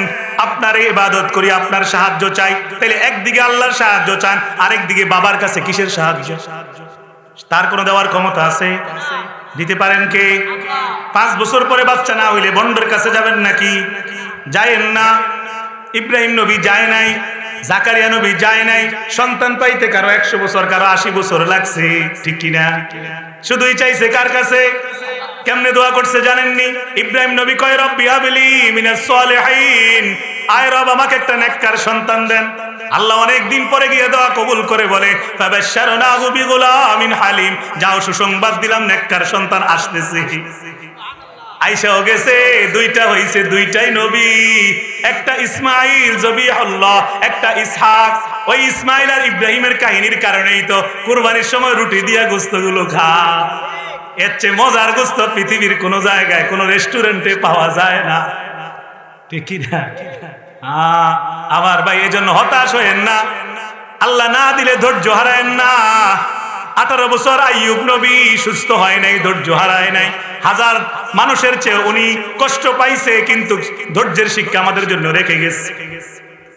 আপনার ইবাদত করি, আপনার সাহায্য চাই। তাইলে একদিকে আল্লাহর সাহায্য চান, আরেকদিকে বাবার কাছে কিসের সাহায্য? তার কোনো দেওয়ার ক্ষমতা আছে? দিতে পারেন কে? 5 বছর পরে বাচ্চা না হইলে বন্ডের কাছে যাবেন নাকি? যায়েন না। ইব্রাহিম নবী যায় নাই, জাকারিয়া নবী যায় নাই। সন্তান পাইতে কারো 100 বছর, কারো 80 বছর লাগছে, ঠিক কিনা? শুধুই চাইছে কার কাছে? কেমনে দোয়া করছে জানেননি? ইব্রাহিম নবী কয় রব্বি হাবলি মিনাস সলিহিন, আয় রব আমাকে একটা নেককার সন্তান দেন। আল্লাহ অনেক দিন পরে গিয়ে দোয়া কবুল করে বলে ফাবাশশারনাহু বিগুলামিন হালিম, যাও সুসংবাদ দিলাম নেককার সন্তান আসতেছে। আয়েশাও গেছে, 2টা হইছে, 2টাই নবী, একটা ইসমাইল জবিহুল্লাহ, একটা ইসহাক। ওই ইসমাইল আর ইব্রাহিমের কাহিনীর কারণেই তো কুরবানির সময় রুটি দিয়া গোশতগুলো খা। এর চেয়ে মজার গোশত পৃথিবীর কোন জায়গায় কোন রেস্টুরেন্টে পাওয়া যায় না, ঠিক কি না? আমার ভাই, এজন্য হতাশ হয়েন না, আল্লাহ না দিলে ধৈর্য হারায়েন না। 18 বছর আইয়ুব নবী সুস্থ হয় নাই, ধৈর্য হারায় নাই। 1000 মানুষের চেয়ে উনি কষ্ট পাইছে, কিন্তু ধৈর্যের শিক্ষা আমাদের জন্য রেখে গেছে,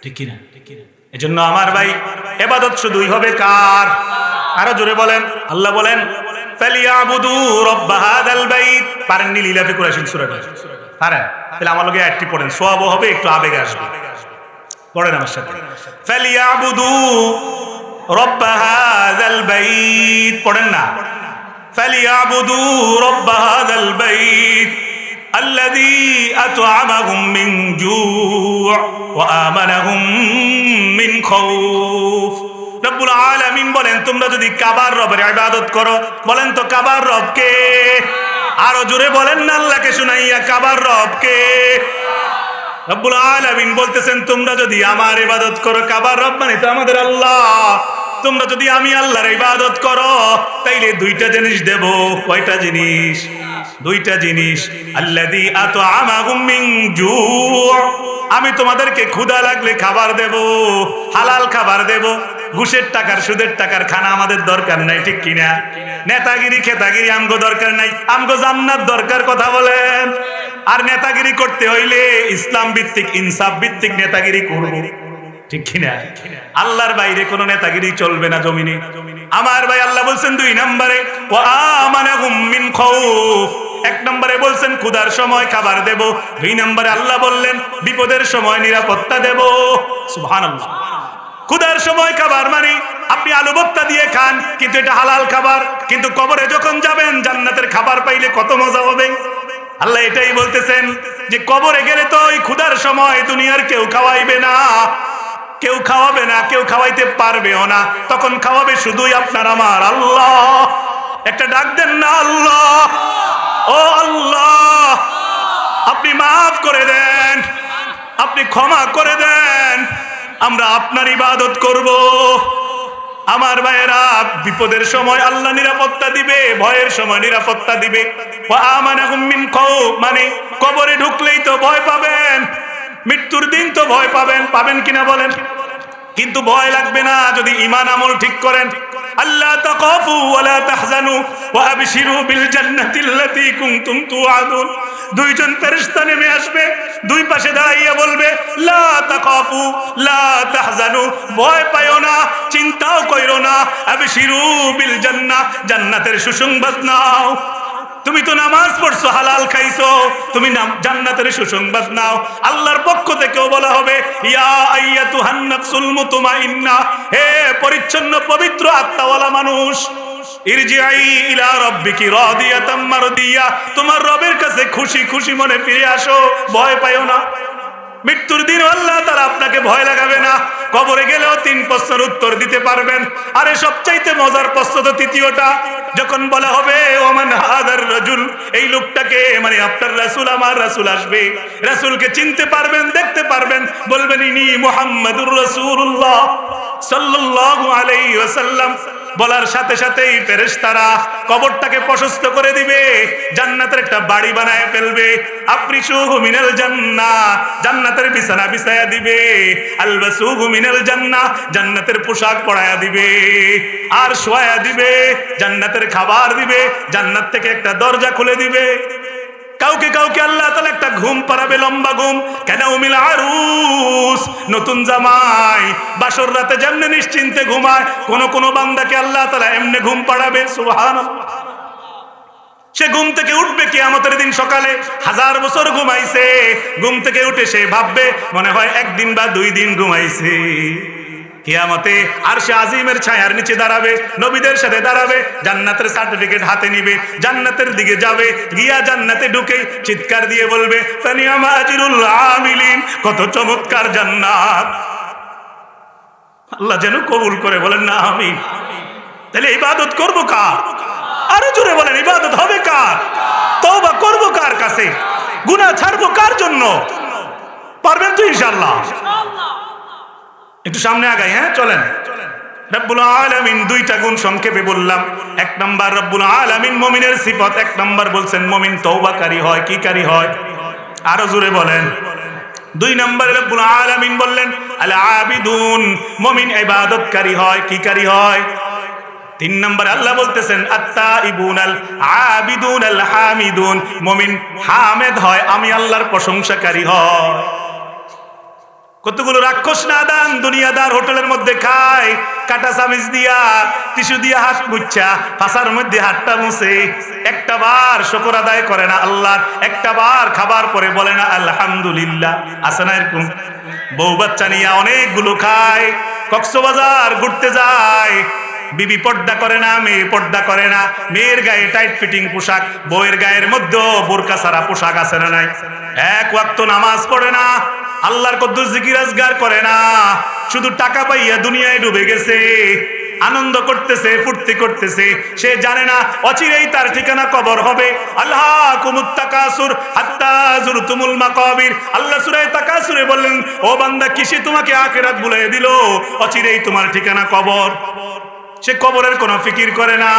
ঠিক কি না? এজন্য আমার ভাই, ইবাদত শুধুই হবে কার? আরো জোরে বলেন। আল্লাহ বলেন ফালিয়াবুদু রাব্ব হাযাল বাইত। পারেননি লিলাফে কুরাইশ সূরাটা? পারেন? তাহলে আমার লগে আয়াতটি পড়েন, সওয়াবও হবে, একটু আবেগ আসবে। পড়েন আমার সাথে, ফালিয়াবুদু রাব্ব হাযাল বাইত। পড়েন না? ফালিয়াবুদু রাব্ব হাযাল বাইত আল্লাযী আত'আমাহুম মিন জু' ওয়া আমানাহুম মিন খাউফ। রব্বুল আলামিন বলেন তোমরা যদি কাবার রবের ইবাদত করো, বলেন তো কাবার রব কে? আরো জোরে বলেন না আল্লাহকে শুনাইয়া, কাবার রব কে? রব্বুল আলামিন বলতেছেন তোমরা যদি আমার ইবাদত করো, কাবার রব মানে তো আমাদের আল্লাহ, তোমরা যদি আমি আল্লাহর ইবাদত করো, তাইলে 2টা জিনিস দেব। কয়টা জিনিস? 2টা জিনিস। আল্লাযী আত'আমাহুম মিন জু', আমি তোমাদেরকে ক্ষুধা লাগলে খাবার দেব, হালাল খাবার দেব। ঘুষের টাকার, সুদের টাকার খানা আমাদের দরকার নাই, ঠিক কিনা? নেতাগিরি খেতাগিরি আমগো দরকার নাই, আমগো জান্নাত দরকার। কথা বলেন। আর নেতাগিরি করতে হইলে ইসলাম ভিত্তিক, ইনসাফ ভিত্তিক নেতাগিরি করব, ঠিক কিনা? আল্লাহর বাইরে কোনো নেতাগিরি চলবে না জমিনে। আমার ভাই, আল্লাহ বলছেন 2 নম্বরে ওয়া আমানাহুম মিন খাউফ, এক নম্বরে বলছেন ক্ষুধার সময় খাবার দেব, দুই নম্বরে আল্লাহ বললেন বিপদের সময় নিরাপত্তা দেব। সুবহানাল্লাহ। ক্ষুধার সময় খাবার মানে আপনি আলু ভর্তা দিয়ে খান, কিন্তু এটা হালাল খাবার। কিন্তু কবরে যখন যাবেন জান্নাতের খাবার পাইলে কত মজা হবে। আল্লাহ এটাই বলতেছেন যে কবরে গেলে তো ওই ক্ষুধার সময় দুনিয়ার কেউ খাওয়াইবে না, কেউ খাওয়াবে না, কেউ খাওয়াইতে পারবেও না। তখন খাওয়াবে শুধুই আপনার আমার আল্লাহ। একটা ডাক দেন না, আল্লাহ, ও আল্লাহ, আপনি মাফ করে দেন, আপনি ক্ষমা করে দেন, আমরা আপনার ইবাদত করব। আমার ভাইয়েরা, বিপদের সময় আল্লাহ নিরাপত্তা দিবে, ভয়ের সময় নিরাপত্তা দিবে। ওয়া আমানাহুম মিন খাউফ, মানে কবরে ঢুকলেই তো ভয় পাবেন, মৃত্যুর দিন তো ভয় পাবেন, পাবেন কিনা বলেন? কিন্তু ভয় লাগবে না যদি ঈমান আমল ঠিক করেন। আল্লাহ তাখাফু ওয়া লা তাহজানু ওয়া আবশিরু বিল জান্নাতিল্লাতী কুনতুম তুআদুন। দুইজন ফেরেশতা নেমে আসবে, দুই পাশে দাঁড়িয়ে বলবে লা তাখাফু লা তাহজানু, ভয় পাইও না, চিন্তাও কইরো না, আবশিরু বিল জান্নাহ, জান্নাতের সুসংবাদ নাও। তুমি তো নামাজ পড়ছো, হালাল খাইছো, তুমি জান্নাতের সুসংবাদ নাও। আল্লাহর পক্ষ থেকেও বলা হবে ইয়া আইয়াতুহান নাফসুল মুতমাইন্নাহ, হে পরিচ্ছন্ন পবিত্র আত্মাওয়ালা মানুষ, ইরজিআই ইলা রাব্বিকি রাদিয়াতাম মারদিয়া, তোমার রবের কাছে খুশি খুশি মনে ফিরে আসো, ভয় পাইও না। মৃত্যুর দিন আল্লাহ তাআলা আপনাকে ভয় লাগাবে না। কবরে গেলেও 3 প্রশ্নের উত্তর দিতে পারবেন। আরে সবচাইতে মজার প্রশ্ন তো তৃতীয়টা, যখন বলা হবে ওমান হাদার রাজুল, এই লোকটাকে, মানে আপনার রাসূল, আমার রাসূল আসবে, রাসূলকে চিনতে পারবেন, দেখতে পারবেন, বলবেন ইনি মুহাম্মাদুর রাসূলুল্লাহ সাল্লাল্লাহু আলাইহি ওয়াসাল্লাম। বলার সাথে সাথেই ফেরেশতারা কবরটাকে প্রশস্ত করে দিবে, জান্নাতের একটা বাড়ি বানায় ফেলবে। আফরিশুহু মিনাল জান্নাহ, জান্নাতের বিছানা বিছায়া দিবে। আলবাসুহু মিনাল জান্নাহ, জান্নাতের পোশাক পরায়া দিবে আর শোয়া দিবে। জান্নাতের খাবার দিবে, জান্নাত থেকে একটা দরজা খুলে দিবে। কাউকে কাউকে আল্লাহ তাআলা একটা ঘুম পাড়াবে, লম্বা ঘুম। কেন উমিল আরুস, নতুন জামাই বাসর রাতে যেমনে নিশ্চিন্তে ঘুমায়, কোন কোন বান্দাকে আল্লাহ তাআলা এমনে ঘুম পাড়াবে। সুবহানাল্লাহ। সে ঘুম থেকে উঠবে কিয়ামতের দিন সকালে, 1000 বছর ঘুমাইছে, ঘুম থেকে উঠে সে ভাববে মনে হয় 1 দিন বা 2 দিন ঘুমাইছে। কিয়ামতে আরশে আজিমের ছায়ার নিচে দাঁড়াবে, নবীদের সাথে দাঁড়াবে, জান্নাতের সার্টিফিকেট হাতে নিবে, জান্নাতের দিকে যাবে, গিয়া জান্নাতে ঢুকে চিৎকার দিয়ে বলবে ফানিয়ামা আজরুল আমিলিন, কত চমৎকার জান্নাত। আল্লাহ যেন কবুল করে, বলেন না আমিন। তাহলে ইবাদত করব কার? আরো জোরে বলেন, ইবাদত হবে কার? তওবা করব কার কাছে? গুনাহ ছাড়বো কার জন্য? পারবেন তো ইনশাআল্লাহ? একটু সামনে আগাই, হ্যাঁ চলেন। রব্বুল আলামিন 2টা গুণ সংক্ষেপে বললাম। 1 নাম্বার রব্বুল আলামিন মুমিনের সিফত, 1 নাম্বার বলছেন মুমিন তওবাকারী হয়। কি কারী হয়? আরো জোরে বলেন। 2 নম্বরে রব্বুল আলামিন বললেন আল আবিদুন, মুমিন ইবাদতকারী হয়। কি কারী হয়? 3 নম্বরে আল্লাহ বলতেছেন আত-তাইবুন আল আবিদুন আল হামিদুন, মুমিন হামিদ হয়, আমি আল্লাহর প্রশংসাকারী হয়। কতগুলো রাক্ষস নাদান দুনিয়াদার হোটেলের মধ্যে খায়, কাটা চামিচ দিয়া, টিস্যু দিয়া হাত মুছা, পাছার মধ্যে হাতটা মুছে, একটা বার শুকর আদায় করে না আল্লাহর, একটা বার খাবার পরে বলে না আলহামদুলিল্লাহ। আছে না এরকম? বউ বাচ্চা নিয়ে অনেকগুলো খায়, কক্সবাজার ঘুরতে যায়, বিবি পর্দা করে না, মেয়ে পর্দা করে না, মেয়ের গায়ে টাইট ফিটিং পোশাক, বউয়ের গায়ের মধ্যে বোরকা ছাড়া পোশাক আছে না নাই? 1 ওয়াক্ত নামাজ পড়ে না, আল্লাহর কদ্দুস জিকির আজগার করে না, শুধু টাকা পাইয়া দুনিয়ায় ডুবে গেছে, আনন্দ করতেছে, ফুর্তি করতেছে। সে জানে না অচিরেই তার ঠিকানা কবর হবে। আল্লাহকুমুত তাকাসুর হাত্তা যুরতুমুল মাকাবির, আল্লাহ সূরা তাকাসুরে বললেন ও বান্দা, কিসে তোমাকে আখিরাত ভুলিয়ে দিল? অচিরেই তোমার ঠিকানা কবর। সে কবরের কোনো ফিকির করে না,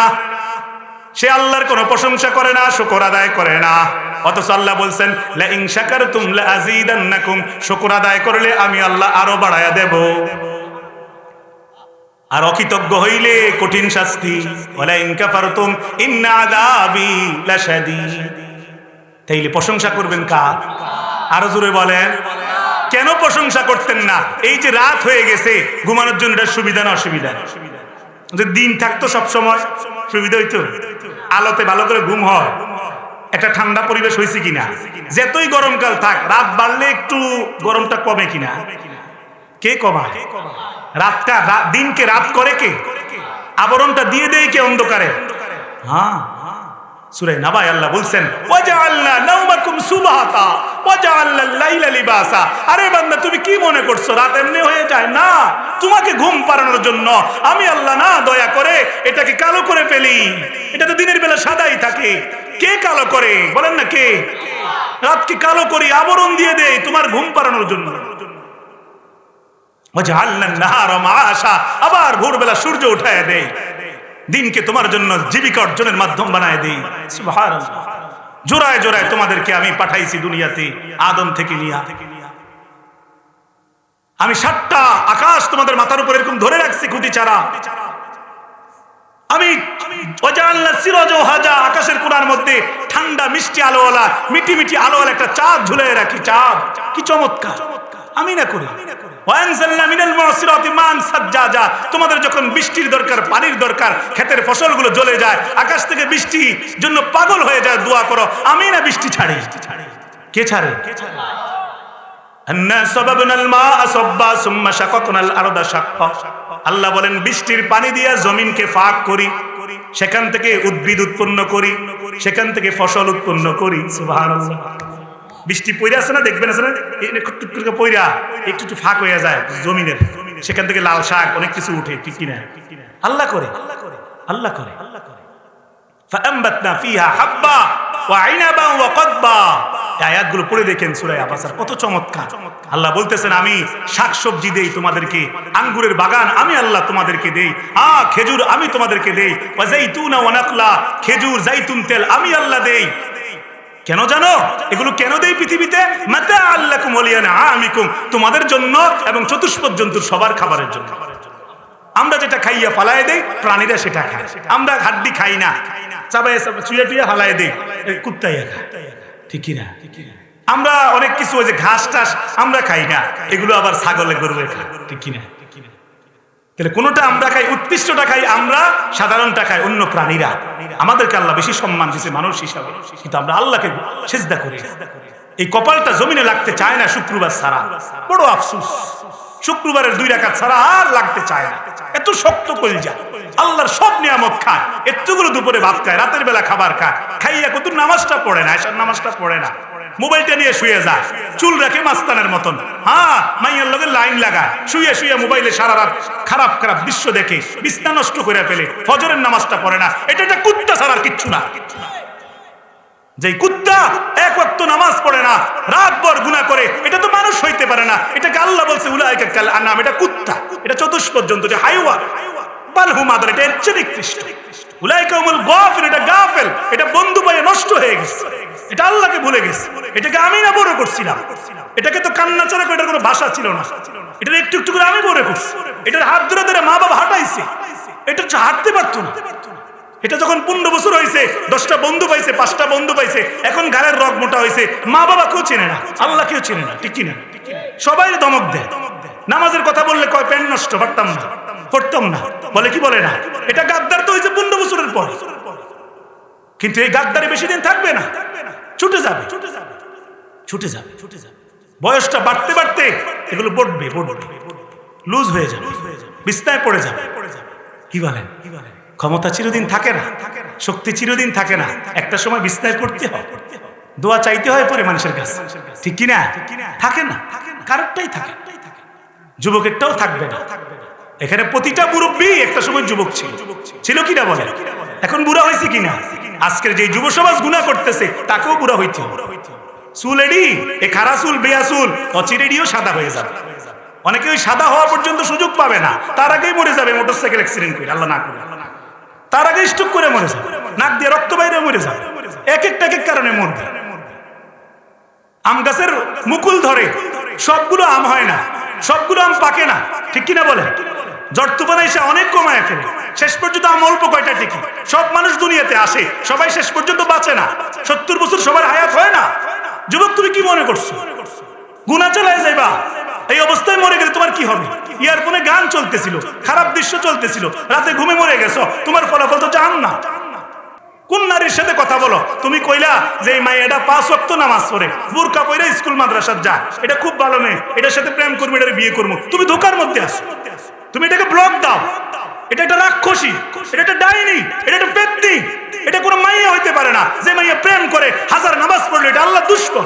সে আল্লাহর কোনো প্রশংসা করে না, শুকর আদায় করে না। অথচ আল্লাহ বলছেন লা ইন শাকারতুম লা আযীদান্নাকুম, শুকর আদায় করলে আমি আল্লাহ আরো বাড়ায়া দেব। আর অকৃতজ্ঞ হইলে কঠিন শাস্তি, ওয়ালা ইন কাফারতুম ইন্না আযাবি লাশাদীদ। তাইলে প্রশংসা করবেন কার? আরো জোরে বলেন। কেন প্রশংসা করতেন না? এই যে রাত হয়ে গেছে, ঘুমানোর জন্য এটা সুবিধা না অসুবিধা? যদি দিন থাকতো সব সময় সুবিধা হইতো, আলোতে ভালো করে ঘুম হয়। একটা ঠান্ডা পরিবেশ হয়েছে কিনা? যতই গরমকাল থাক, রাত বাড়লে একটু গরমটা কমে কিনা? কে কমায়? রাতটা দিনকে রাত করে কে? আবরণটা দিয়ে দেয় কে অন্ধকারে? হ্যাঁ, সূরা নাবায় আল্লাহ বলছেন ওয়াজআলনা নাওমাকুম সুবহাতা ওয়াজআলনাল লাইলা লিবাসা। আরে বান্দা, তুমি কি মনে করছো রাত এমনি হয়ে যায়? না, তোমাকে ঘুম পাড়ানোর জন্য আমি আল্লাহ না দয়া করে এটাকে কালো করে ফেলি। এটা তো দিনের বেলা সাদাই থাকে। কে কালো করে বলেন না? কে? রাতকে কালো করি, আবরণ দিয়ে দেয় তোমার ঘুম পাড়ানোর জন্য। ওয়াজআলনান নাহারা মাআশা, আবার ভোরবেলা সূর্য উঠায় দেয়, দিনকে তোমার জন্য জীবিকা অর্জনের মাধ্যম বানায় দেই। সুবহানাল্লাহ। জোড়ায় জোড়ায় তোমাদেরকে আমি পাঠাইছি দুনিয়াতে আদম থেকে নিয়া। আমি 7টা আকাশ তোমাদের মাথার উপর এরকম ধরে রাখছি খুঁটি ছাড়া। আমি ওয়াজআলনা সিরাজা ওয়াহাজা, আকাশের কোণার মধ্যে ঠান্ডা মিষ্টি আলোওয়ালা, মিটি মিটি আলোওয়ালা একটা চাঁদ ঝুলিয়ে রাখি। চাঁদ কি চমৎকার! আমি না করি। ওয়ানজালনা মিনাল মুসিরাতি মান সাজ্জাজা, তোমাদের যখন বৃষ্টির দরকার, পানির দরকার, ক্ষেতের ফসলগুলো জ্বলে যায়, আকাশ থেকে বৃষ্টির জন্য পাগল হয়ে যায়, দোয়া করো, আমি না বৃষ্টি ছাড়ি। কে ছাড়ে? আন্না সাবাবনাল মাআ সাব্বা সুম্মা শাকাকনাল আরদা শাক্কা। আল্লাহ বলেন বৃষ্টির পানি দিয়া জমিনকে ফাঁক করি, সেখান থেকে উদ্ভিদ উৎপন্ন করি, সেখান থেকে ফসল উৎপন্ন করি। সুবহানাল্লাহ। বৃষ্টি পইরা আছে না, দেখবেন আছে না, পইরা একটু একটু ফাঁক হয়ে যায় জমিনের, সেখান থেকে লাল শাক অনেক কিছু উঠে, ঠিক কিনা? আল্লাহ করে, আল্লাহ করে। ফাআমবাতনা ফিহা হাব্বা ওয়া আইনাবা ওয়া কদবা। আয়াতগুলো পড়ে দেখেন সূরা আবাসার, কত চমৎকার। আল্লাহ বলতেছেন আমি শাকসবজি দেই তোমাদেরকে, আঙ্গুরের বাগান আমি আল্লাহ তোমাদেরকে দেই, খেজুর আমি তোমাদেরকে দেই, ওয়া যাইতুনা ওয়া নাখলা, খেজুর জাইতুন তেল আমি আল্লাহ দেই। কেন জানো? এগুলো কেন দেই পৃথিবীতে? মাতা আল্লাকুম ওয়ালিয়ানা আমিকুম, তোমাদের জন্য এবং চতুষ্পদ জন্তুর সবার খাবারের জন্য। আমরা যেটা খাইয়া ফালায় দেই, প্রাণীরা সেটা খায়। আমরা হাড্ডি খাই না, চাবাইয়া চুইয়া টুইয়া ফালায় দেই, কুত্তাইয়া খায়, ঠিক কি না? আমরা অনেক কিছু ওই যে ঘাস টাস আমরা খাই না, এগুলো আবার ছাগলে গরুয়ে খায়, ঠিক কি না? তাহলে কোনটা আমরা খাই? উৎকৃষ্টটা খাই আমরা, সাধারণটা খাই অন্য প্রাণীরা। আমাদেরকে আল্লাহ বেশি সম্মান দিয়েছে মানুষ হিসাবে, কিন্তু আমরা আল্লাহকে সিজদা করি। এই কপালটা জমিনে লাগতে চায় না শুক্রবার ছাড়া, বড় আফসোস। শুক্রবারের 2 রাকাত ছাড়া আর লাগতে চায় না। এত শক্ত কলিজা, আল্লাহর সব নিয়ামত খায়, এতগুলো দুপুরে ভাত খায়, রাতের বেলা খাবার খায়, খাইয়া কত নামাজটা পড়ে না, এসব নামাজটা পড়ে না, মোবাইলটা নিয়ে শুয়ে যায়, চুল রাখে মাস্তানের মতন, মাইয়ার লগে লাইন লাগায়, শুয়ে শুয়ে মোবাইলে সারা রাত খারাপ খারাপ দৃশ্য দেখে বিছনা নষ্ট করে ফেলে, ফজরের নামাজটা পড়ে না। এটা একটা কুত্তা ছাড়ার কিচ্ছু না। যে কুত্তা 1 ওয়াক্ত নামাজ পড়ে না, রাতভর গুনাহ করে, এটা তো মানুষ হইতে পারে না। এটাকে আল্লাহ বলছে উলাইকা কাল আনাম, এটা কুত্তা, এটা চতুষ্পদ জন্তু, যে হাইওয়ান, বাল হুম আদর, এটা এর চেয়ে নিকৃষ্ট। উলাইকা হুমুল গাফিল, এটা গাফেল, এটা বন্ধু পায়ে নষ্ট হয়ে গেছে, এটা আল্লাহকে ভুলে গেছে। এটাকে আমি না বড় করছিলাম, এটাকে তো কান্না ছাড়া এটার কোনো ভাষা ছিল না, এটা একটু একটু করে আমি বড় করছি। এটার হাত ধরে ধরে মা বাবা হাঁটাইছে, এটা হাঁটতে পারতো না। এটা যখন 15 বছর হয়েছে, 10টা বন্ধু পাইছে, 5টা বন্ধু পাইছে, এখন গালের রগ মোটা হয়েছে, মা বাবা কেউ চেনে না, আল্লাহ কেউ চেনে না, ঠিক কিনা? সবাই ধমক দেয়, নামাজের কথা বললে কয় প্যান্ট নষ্ট, পারতাম না, করতাম না, বলে কি বলে না। এটা গাদ্দার তো হয়েছে 15 বছরের পর, কিন্তু এই গাদ্দারি বেশি দিন থাকবে না, ছুটে যাবে, ছুটে যাবে, ছুটে যাবে। বয়সটা বাড়তে বাড়তে এগুলো বড়বে, লুজ হয়ে যাবে, বিছনায় পড়ে যাবে। কি বলেন? ক্ষমতা চিরদিন থাকে না, শক্তি চিরদিন থাকে না, একটা সময় বিছনায় পড়তে হয়, দোয়া চাইতে হয় পরে মানুষের কাছে, ঠিক কি না? থাকে না, কারোরটাই থাকে, যুবকেরটাও থাকবে না। এখানে প্রতিটা মুরব্বী একটা সময় যুবক ছিল কিনা বলে? এখন বুড়া হয়েছে কিনা? আজকের যে যুব সমাজ গুনাহ করতেছে তাকেও বুড়া হইতে হবে। চুল এডি, এ খারা চুল, বেয়া চুল অচিরেডিও সাদা হয়ে যাবে। অনেকে ওই সাদা হওয়া পর্যন্ত সুযোগ পাবে না, তার আগেই মরে যাবে মোটরসাইকেল অ্যাক্সিডেন্ট করে, আল্লাহ না করে, তার আগে স্ট্রোক করে মরে যাবে, নাক দিয়ে রক্ত বাইরে মরে যাবে, এক এক কারণে মরবে। আম গাছের মুকুল ধরে, সবগুলো আম হয় না, সবগুলো আম পাকে না, ঠিক কিনা বলে? ঝড় তুফান এসে অনেক কমায় ফেলে, শেষ পর্যন্ত আম অল্প কয়টা টিকে। সব মানুষ দুনিয়াতে আসে, সবাই শেষ পর্যন্ত বাঁচে না। 70 বছর সবার হায়াত হয় না। যুবক তুমি কি মনে করছো গুনাহ চালায় যাইবা? এই অবস্থায় মরে গেলে তোমার কি হবে? ইয়ারফোনে গান চলতেছিল, খারাপ দৃশ্য চলতেছিল, রাতে ঘুমে মরে গেছো, তোমার ফলাফল তো জাহান্নাম। কোন নারীর সাথে কথা বলো? তুমি কইলা যে এই মাইয়াটা 5 ওয়াক্ত নামাজ পড়ে, বুরকা পরে স্কুল মাদ্রাসায় যায়, এটা খুব ভালো মেয়ে, এটার সাথে প্রেম করবো, এটার বিয়ে করবো। তুমি ধোকার মধ্যে আছো। তুমি এটাকে ব্লক দাও। এটা একটা রাক্ষসী, এটা একটা ডাইনি, এটা একটা পেত্নী। এটা কোনো মাইয়া হইতে পারে না। যে মাইয়া প্রেম করে, হাজার নামাজ পড়লে, এটা আল্লাহ দুশমন,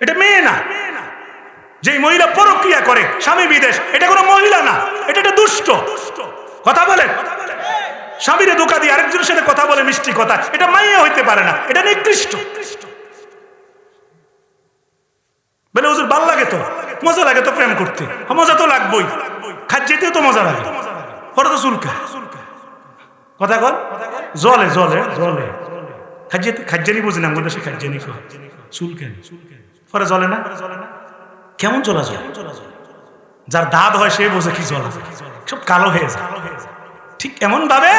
এটা মেয়ে না। যে মহিলা পরক্রিয়া করে, স্বামী বিদেশ, এটা কোনো মহিলা না, এটা একটা দুষ্ট। কথা বলে স্বামীরে ধোঁকা দিয়ে আরেকজনের সাথে কথা বলে মিষ্টি কথা, এটা মাইয়া হইতে পারে না, এটা নিকৃষ্ট। বলে হুজুর ভাল লাগে তো, মজা লাগে তো প্রেম করতে, মজা তো লাগবেই, খাদ্যেতেও তো মজা লাগে, পরে তো চুলকা কথা কর, জলে জলে জলে খাদ্যেতে, খাদ্যানি বুঝি না, মধ্যে সে খাদ্যানি চুলকেন, পরে জলে না, কেমন চলা যায়? যার দাঁত হয় সে বোঝে কি জল, সব কালো হয়ে যায়। ঠিক এমন ভাবে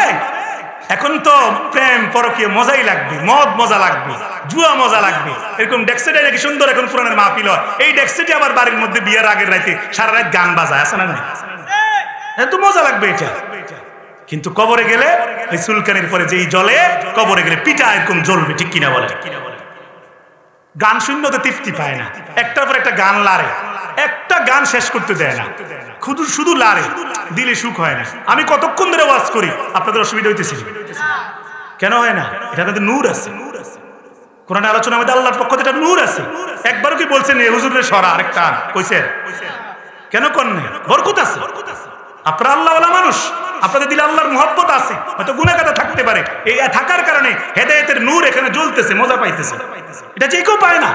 এখন তো প্রেম পরকীয় মজাই লাগবে, মদ মজা লাগবে, জুয়া মজা লাগবে। এরকম ডেক্সেটে নাকি সুন্দর এখন পুরানের মাহফিল হয়, এই ডেক্সেটে আবার বাড়ির মধ্যে বিয়ের আগের রাতে সারা রাত গান বাজায়, আছে না? এত মজা লাগবে এটা। কিন্তু কবরে গেলে ওই চুলকানির পরে যেই জলে, কবরে গেলে পিঠা এরকম জ্বলবে, ঠিক কিনা বলে? গান শূন্যতে তৃপ্তি পায় না, একটার পর একটা গান লারে, একটা গান শেষ করতে দেয় না, শুধু শুধু লারে, দিলে সুখ হয় না। আমি কতক্ষণ ধরে ওয়াজ করি, আপনাদের অসুবিধা হইতেছে কেন হয় না? এটা আমাদের নূর আছে, কোরআনের আলোচনা আমাদের আল্লাহর পক্ষ থেকে নূর আছে। একবারও কি বলছেন এ হুজুরের সরা আরেকটা কইছেন? কেন করেন? বরকত আছে। আপনারা আল্লাহওয়ালা মানুষ, আপনাদের দিলে আল্লাহর মুহাব্বত আছে, হয়তো গুনাহগার থাকতে পারে, এই থাকার কারণে হেদায়েতের নূর এখানে জ্বলতেছে, মজা পাইতেছে। এটা যে কেউ পায় না,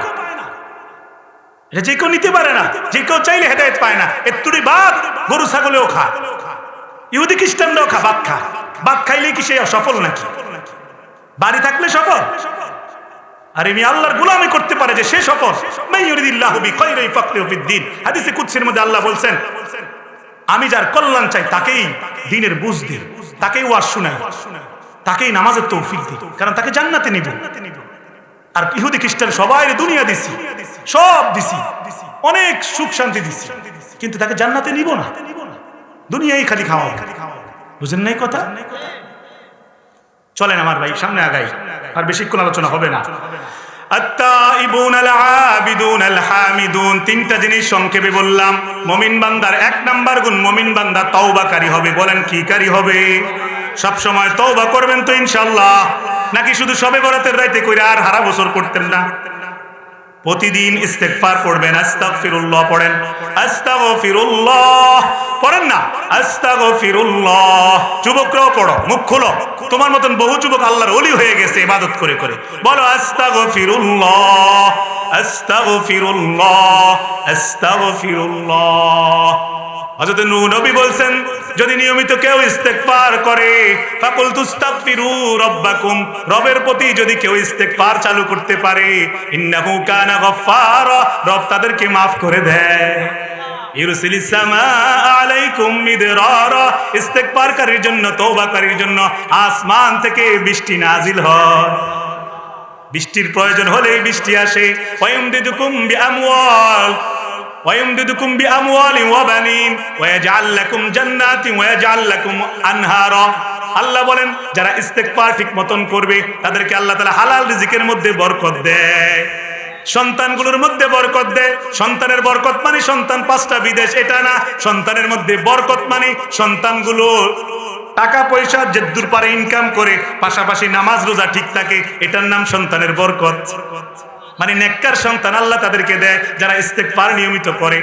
এটা যে কেউ নিতে পারে না, যে কেউ চাইলে হেদায়েত পায় না। এর তুড়ি ভাত গরু ছাগলেও খা, ইহুদি খ্রিস্টানরাও খা, ভাত খা। ভাত খাইলে কি সে সফল নাকি? বাড়ি থাকলে সফল? আর এমনি আল্লাহর গোলামি করতে পারে যে সে সফল। মাইয়ুরিদিল্লাহু বিখাইরিন ফাকরিহু ফিদ্দীন। হাদিসে কুদসির মধ্যে আল্লাহ বলছেন, আমি যার কল্যাণ চাই তাকেই দ্বীনের বুঝ দিই, তাকেই ওয়াজ শোনাই, তাকেই নামাজের তৌফিক দিই, কারণ তাকে জান্নাতে নিব। আর ইহুদি খ্রিস্টান সবাই দুনিয়া দিছি, সব দিছি, অনেক সুখ শান্তি দিছি, কিন্তু তাকে জান্নাতে নিব না, দুনিয়াই খালি খাওয়া। বুঝেন নাই কথা? চলেন আমার ভাই সামনে আগাই, আর বেশিক্ষণ আলোচনা হবে না। আত-তাইবুন আল-আবিদুন আল-হামিদুন, তিনটা জিনিস সংক্ষেপে বললাম। মুমিন বান্দার 1 নাম্বার গুণ, মুমিন বান্দা তওবাকারী হবে। বলেন কি কারী হবে? সব সময় তওবা করবেন তো ইনশাআল্লাহ, নাকি শুধু শবে বরাতের রাতে কইরা আর সারা বছর করতেন না? প্রতিদিন ইস্তেগফার পড়বেন, আস্তাগফিরুল্লাহ পড়েন, আস্তাগফিরুল্লাহ পড়েন না, আস্তাগফিরুল্লাহ। যুবকরাও পড়ো, মুখ খোলো, তোমার মতন বহু যুবক আল্লাহর ওলি হয়ে গেছে ইবাদত করে করে। বলো আস্তাগফিরুল্লাহ, আস্তাগফিরুল্লাহ, আস্তাগফিরুল্লাহ। হযরত নূহ নবী বলছেন, যদি নিয়মিত কেউ ইস্তেগফার করে, ফাকুল তুস্তাগফিরু রাব্বাকুম, রবের প্রতি যদি কেউ ইস্তেগফার চালু করতে পারে, ইন্নাহু কানা গফফারা, রব তাদেরকে maaf করে দেয়। ইউরসিলিস সামাআ আলাইকুম মিদরারা, ইস্তেগফারকারীর জন্য, তওবাকারীর জন্য আসমান থেকে বৃষ্টি নাজিল হয়। বৃষ্টির প্রয়োজন হলেই বৃষ্টি আসে। ওয়ায়ুমদিদুকুম বিআমওয়াল, ওয়ায়ুমদিদুকুম বিআমওয়ালিন ওয়া বানিন ওয়ায়াজআল লাকুম জান্নাতিন ওয়ায়াজআল লাকুম আনহারা। আল্লাহ বলেন, যারা ইস্তেগফার ঠিক মতন করবে তাদেরকে আল্লাহ তাআলা হালাল রিজিকের মধ্যে বরকত দেয়, সন্তানগুলোর মধ্যে বরকত দেয়। সন্তানের বরকত মানে সন্তান 5টা বিদেশ, এটা না। সন্তানের মধ্যে বরকত মানে সন্তানগুলো টাকা পয়সা যেদূর পারে ইনকাম করে, পাশাপাশি নামাজ রোজা ঠিক থাকে, এটার নাম সন্তানের বরকত। মানে নেককার সন্তান আল্লাহ তাদেরকে দেয় যারা ইস্তেগফার নিয়মিত করে।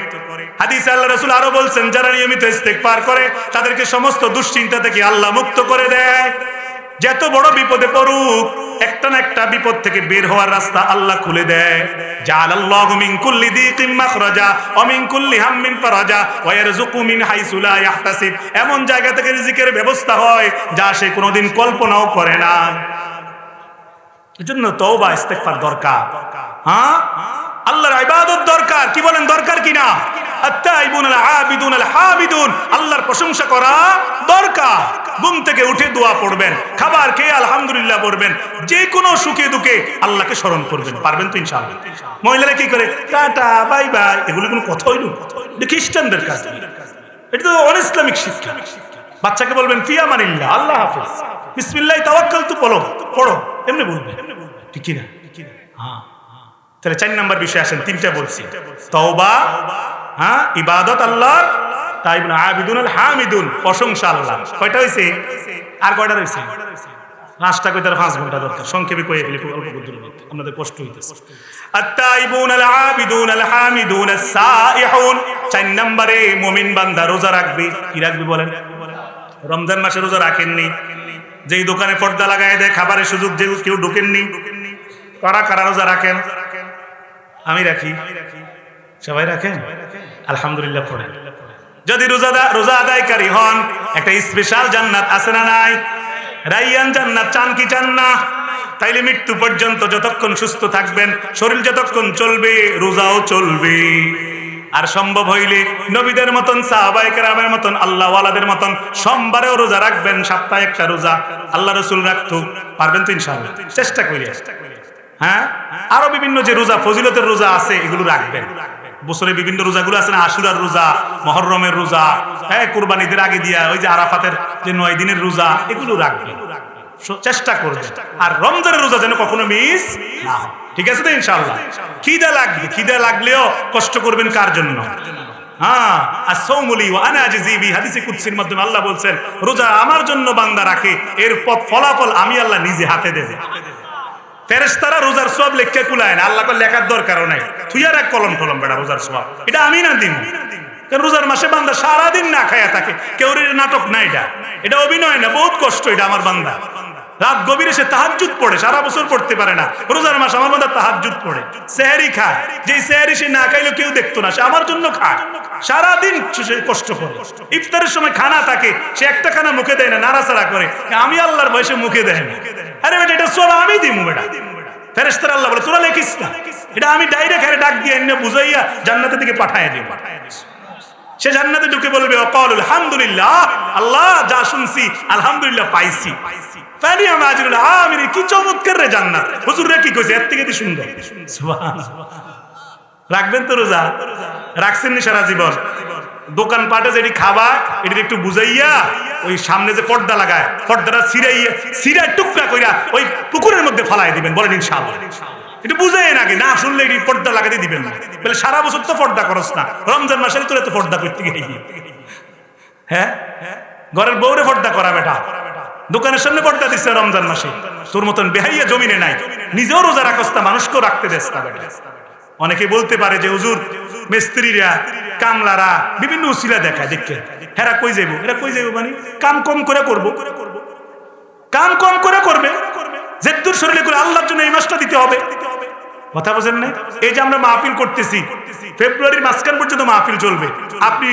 হাদিসে আল্লাহ রাসূল আরো বলছেন, যারা নিয়মিত ইস্তেগফার করে তাদেরকে সমস্ত দুশ্চিন্তা থেকে আল্লাহ মুক্ত করে দেয়। যত বড় বিপদে পড়ুক, একটা না একটা বিপদ থেকে বের হওয়ার রাস্তা আল্লাহ খুলে দেয়। জাআলাল্লাহু মিন কুল্লি দিকিন মাখরাজা ওয়া মিন কুল্লি হাম্মিন ফারাজা ওয়া ইয়ারযুকু মিন হাইসু লা ইয়াহতাসিব, এমন জায়গা থেকে রিজিকের ব্যবস্থা হয় যা সে কোনোদিন কল্পনাও করে না। এজন্য তওবা ইস্তেগফার দরকার। হ্যাঁ, আল্লাহর ইবাদত দরকার। কি বলেন, দরকার কিনা? আত-তাইবুন আল-আবিদুন আল-হামিদুন, আল্লাহর প্রশংসা করা দরকার। ঘুম থেকে উঠে দোয়া পড়বেন, খাবার খেয়ে আলহামদুলিল্লাহ পড়বেন, যে কোনো সুখে দুঃখে আল্লাহকে স্মরণ করবেন। পারবেন তো ইনশাআল্লাহ? মহিলারা কি করে, টাটা বাই বাই, এগুলো কোনো কথা হইল? এটা খ্রিস্টানদের কাজ, এটা তো অন ইসলামিক শিক্ষা। বাচ্চাকে বলবেন ফি আমানিল্লাহ, আল্লাহ হাফেজ। বিসমিল্লাহ তাওয়াক্কালতু পড়ো পড়ো, এমনি বলবে, ঠিক কি না? হ্যাঁ। তাহলে 4 নাম্বার বিষয় আসেন, 3টা বলছি। তওবা, হ্যাঁ, ইবাদত আল্লাহর, তাইবুন আবিদুন আল হামিদুন, প্রশংসা আল্লাহ। কয়টা হইছে? আর কয়টা রইছে? 5টা কই, তার 5 ঘন্টা দরকার, সংক্ষেপে কইয়ে ফেলি, অল্প বুদ্ধির মধ্যে আপনাদের কষ্ট হইতেছে। আত-তাইবুন আল আবিদুন আল হামিদুন আস-সাইহুন। 4 নম্বরে মুমিন বান্দা রোজা রাখবে। কি রাখবে বলেন? রমজান মাসে রোজা রাখেননি, যেই দোকানে পর্দা লাগায় দেয় খাবারের সুযোগ যে কেউ ঢোকেননি, কারা কারা রোজা রাখেন? আমি রাখি, সবাই রাখেন? আলহামদুলিল্লাহ পড়েন। যদি রোজা আদায়কারী হন, একটা স্পেশাল জান্নাত আছে না নাই? রাইয়ান জান্নাত চান কি চান না? তাইলে মৃত্যু পর্যন্ত যতক্ষণ সুস্থ থাকবেন, শরীর যতক্ষণ চলবে, রোজাও চলবে। আর সম্ভব হইলে নবীদের মতন, সাহাবায়ে কেরামের মতন, আল্লাহ ওয়ালাদের মতন সোমবারেও রোজা রাখবেন, সপ্তাহে একটা রোজা। আল্লাহ রাসূল রাখতো, পারবেন তো ইনশাআল্লাহ? চেষ্টা করি। হ্যাঁ, আরো বিভিন্ন যে রোজা, ফজিলতের রোজা আছে, এগুলো রাখবেন। বছরে বিভিন্ন রোজাগুলো আছে না, আশুরার রোজা, মুহররমের রোজা, হ্যাঁ, কুরবানিদের আগে দিয়া ওই যে আরাফাতের যে 9 দিনের রোজা, এগুলো রাখবেন, চেষ্টা করবেন। আর রমজানের রোজা যেন কখনো মিস না হয়, ঠিক আছে তো ইনশাআল্লাহ? খিদা লাগবে, খিদা লাগলেও কষ্ট করবেন কার জন্য? হ্যাঁ, as-sawmuli wa ana ajzi bi, হাদিসে কুদসির মাধ্যমে আল্লাহ বলছেন, রোজা আমার জন্য বান্দা রাখে, এর ফলাফল আমি আল্লাহ নিজে হাতে দেব। ফেরেশতারা রোজার সওয়াব লেখা কুলায় না, আল্লাহ কো লেখার দরকারও নাই, থুইয়া রাখ কলম টলম বেটা, রোজার সওয়াব এটা আমি না দিন। কারণ রোজার মাসে বান্দা সারা দিন না খায়া থাকে, কেউ নাটক না, এটা অভিনয় না, বহুত কষ্ট এটা আমার বান্দা। রাত গভীরে সে তাহাজ্জুদ পড়ে, সারা বছর পড়তে পারে না, রোজার মাস আমার বান্দা তাহাজ্জুদ পড়ে, সেহরি খায়, যেই সেহরি সে না খাইলেও কেউ দেখতো না, সে আমার জন্য খায়, সারা দিন সে কষ্ট করে। ইফতারের সময় খানা থাকে, সে একটা খানা মুখে দেয় না, নাড়াচাড়া করে, আমি আল্লাহর ভয়ে সে মুখে দেয় না। আরে বেটা, এটা সব আমি দিমু বেটা। ফেরেশতারা আল্লাহ বলে, তোরা লেখিস না, এটা আমি ডাইরেক্ট হারে ডাক দিয়ে এনে বুঝাইয়া জান্নাতের দিকে পাঠায় দিব। সে জান্নাতে ঢুকে বলবে, ওয়াকাল আলহামদুলিল্লাহ, আল্লাহ যা শুনছি আলহামদুলিল্লাহ পাইছি। ফানি আমাজরুল আমির, কি চমৎকার রে জান্নাত, হুজুর রে কি কইছে, এর থেকে কি সুন্দর। সুবহানাল্লাহ। রাখবেন তো রোজা? রাখছেন নি সারা জীবন? দোকান পাটে যেটি খাবা, এটি একটু বুঝাইয়া ওই সামনে যে পর্দা লাগায়, পর্দাটা ছিঁড়াই টুকরা কইরা ওই পুকুরের মধ্যে ফালাই দিবেন, বলেন ইনশাআল্লাহ। এটা বুঝাই নাকি না, শুনলে এটি পর্দা লাগাতে দিবেন না, বলে সারা বছর তো পর্দা করস না, রমজান মাসে তোরা তো পর্দা করতে গিয়ে, হ্যাঁ, ঘরের বউরে পর্দা করা বেটা, দোকানের সামনে পর্দা দিচ্ছে রমজান মাসে, তোর মতন বেহাইয়া জমিনে নাই, নিজেও রোজা রাখস না, মানুষকেও রাখতে দেস না বেটা। অনেকে বলতে পারে যে হুজুর মিস্ত্রিরা, কামলারা বিভিন্ন উসিলা দেখায়, দেখে হেরা কই যাইব, এরা কই যাইব, মানে কাম কম করে করবো, কাম কম করে করবে, যেদুর শরীরে করে আল্লাহর জন্য এই মাসটা দিতে হবে। কথা বোঝেন না? এই যে আমরা মাহফিল করতেছি, ফেব্রুয়ারির মাঝখান পর্যন্ত মাহফিল চলবে, আপনি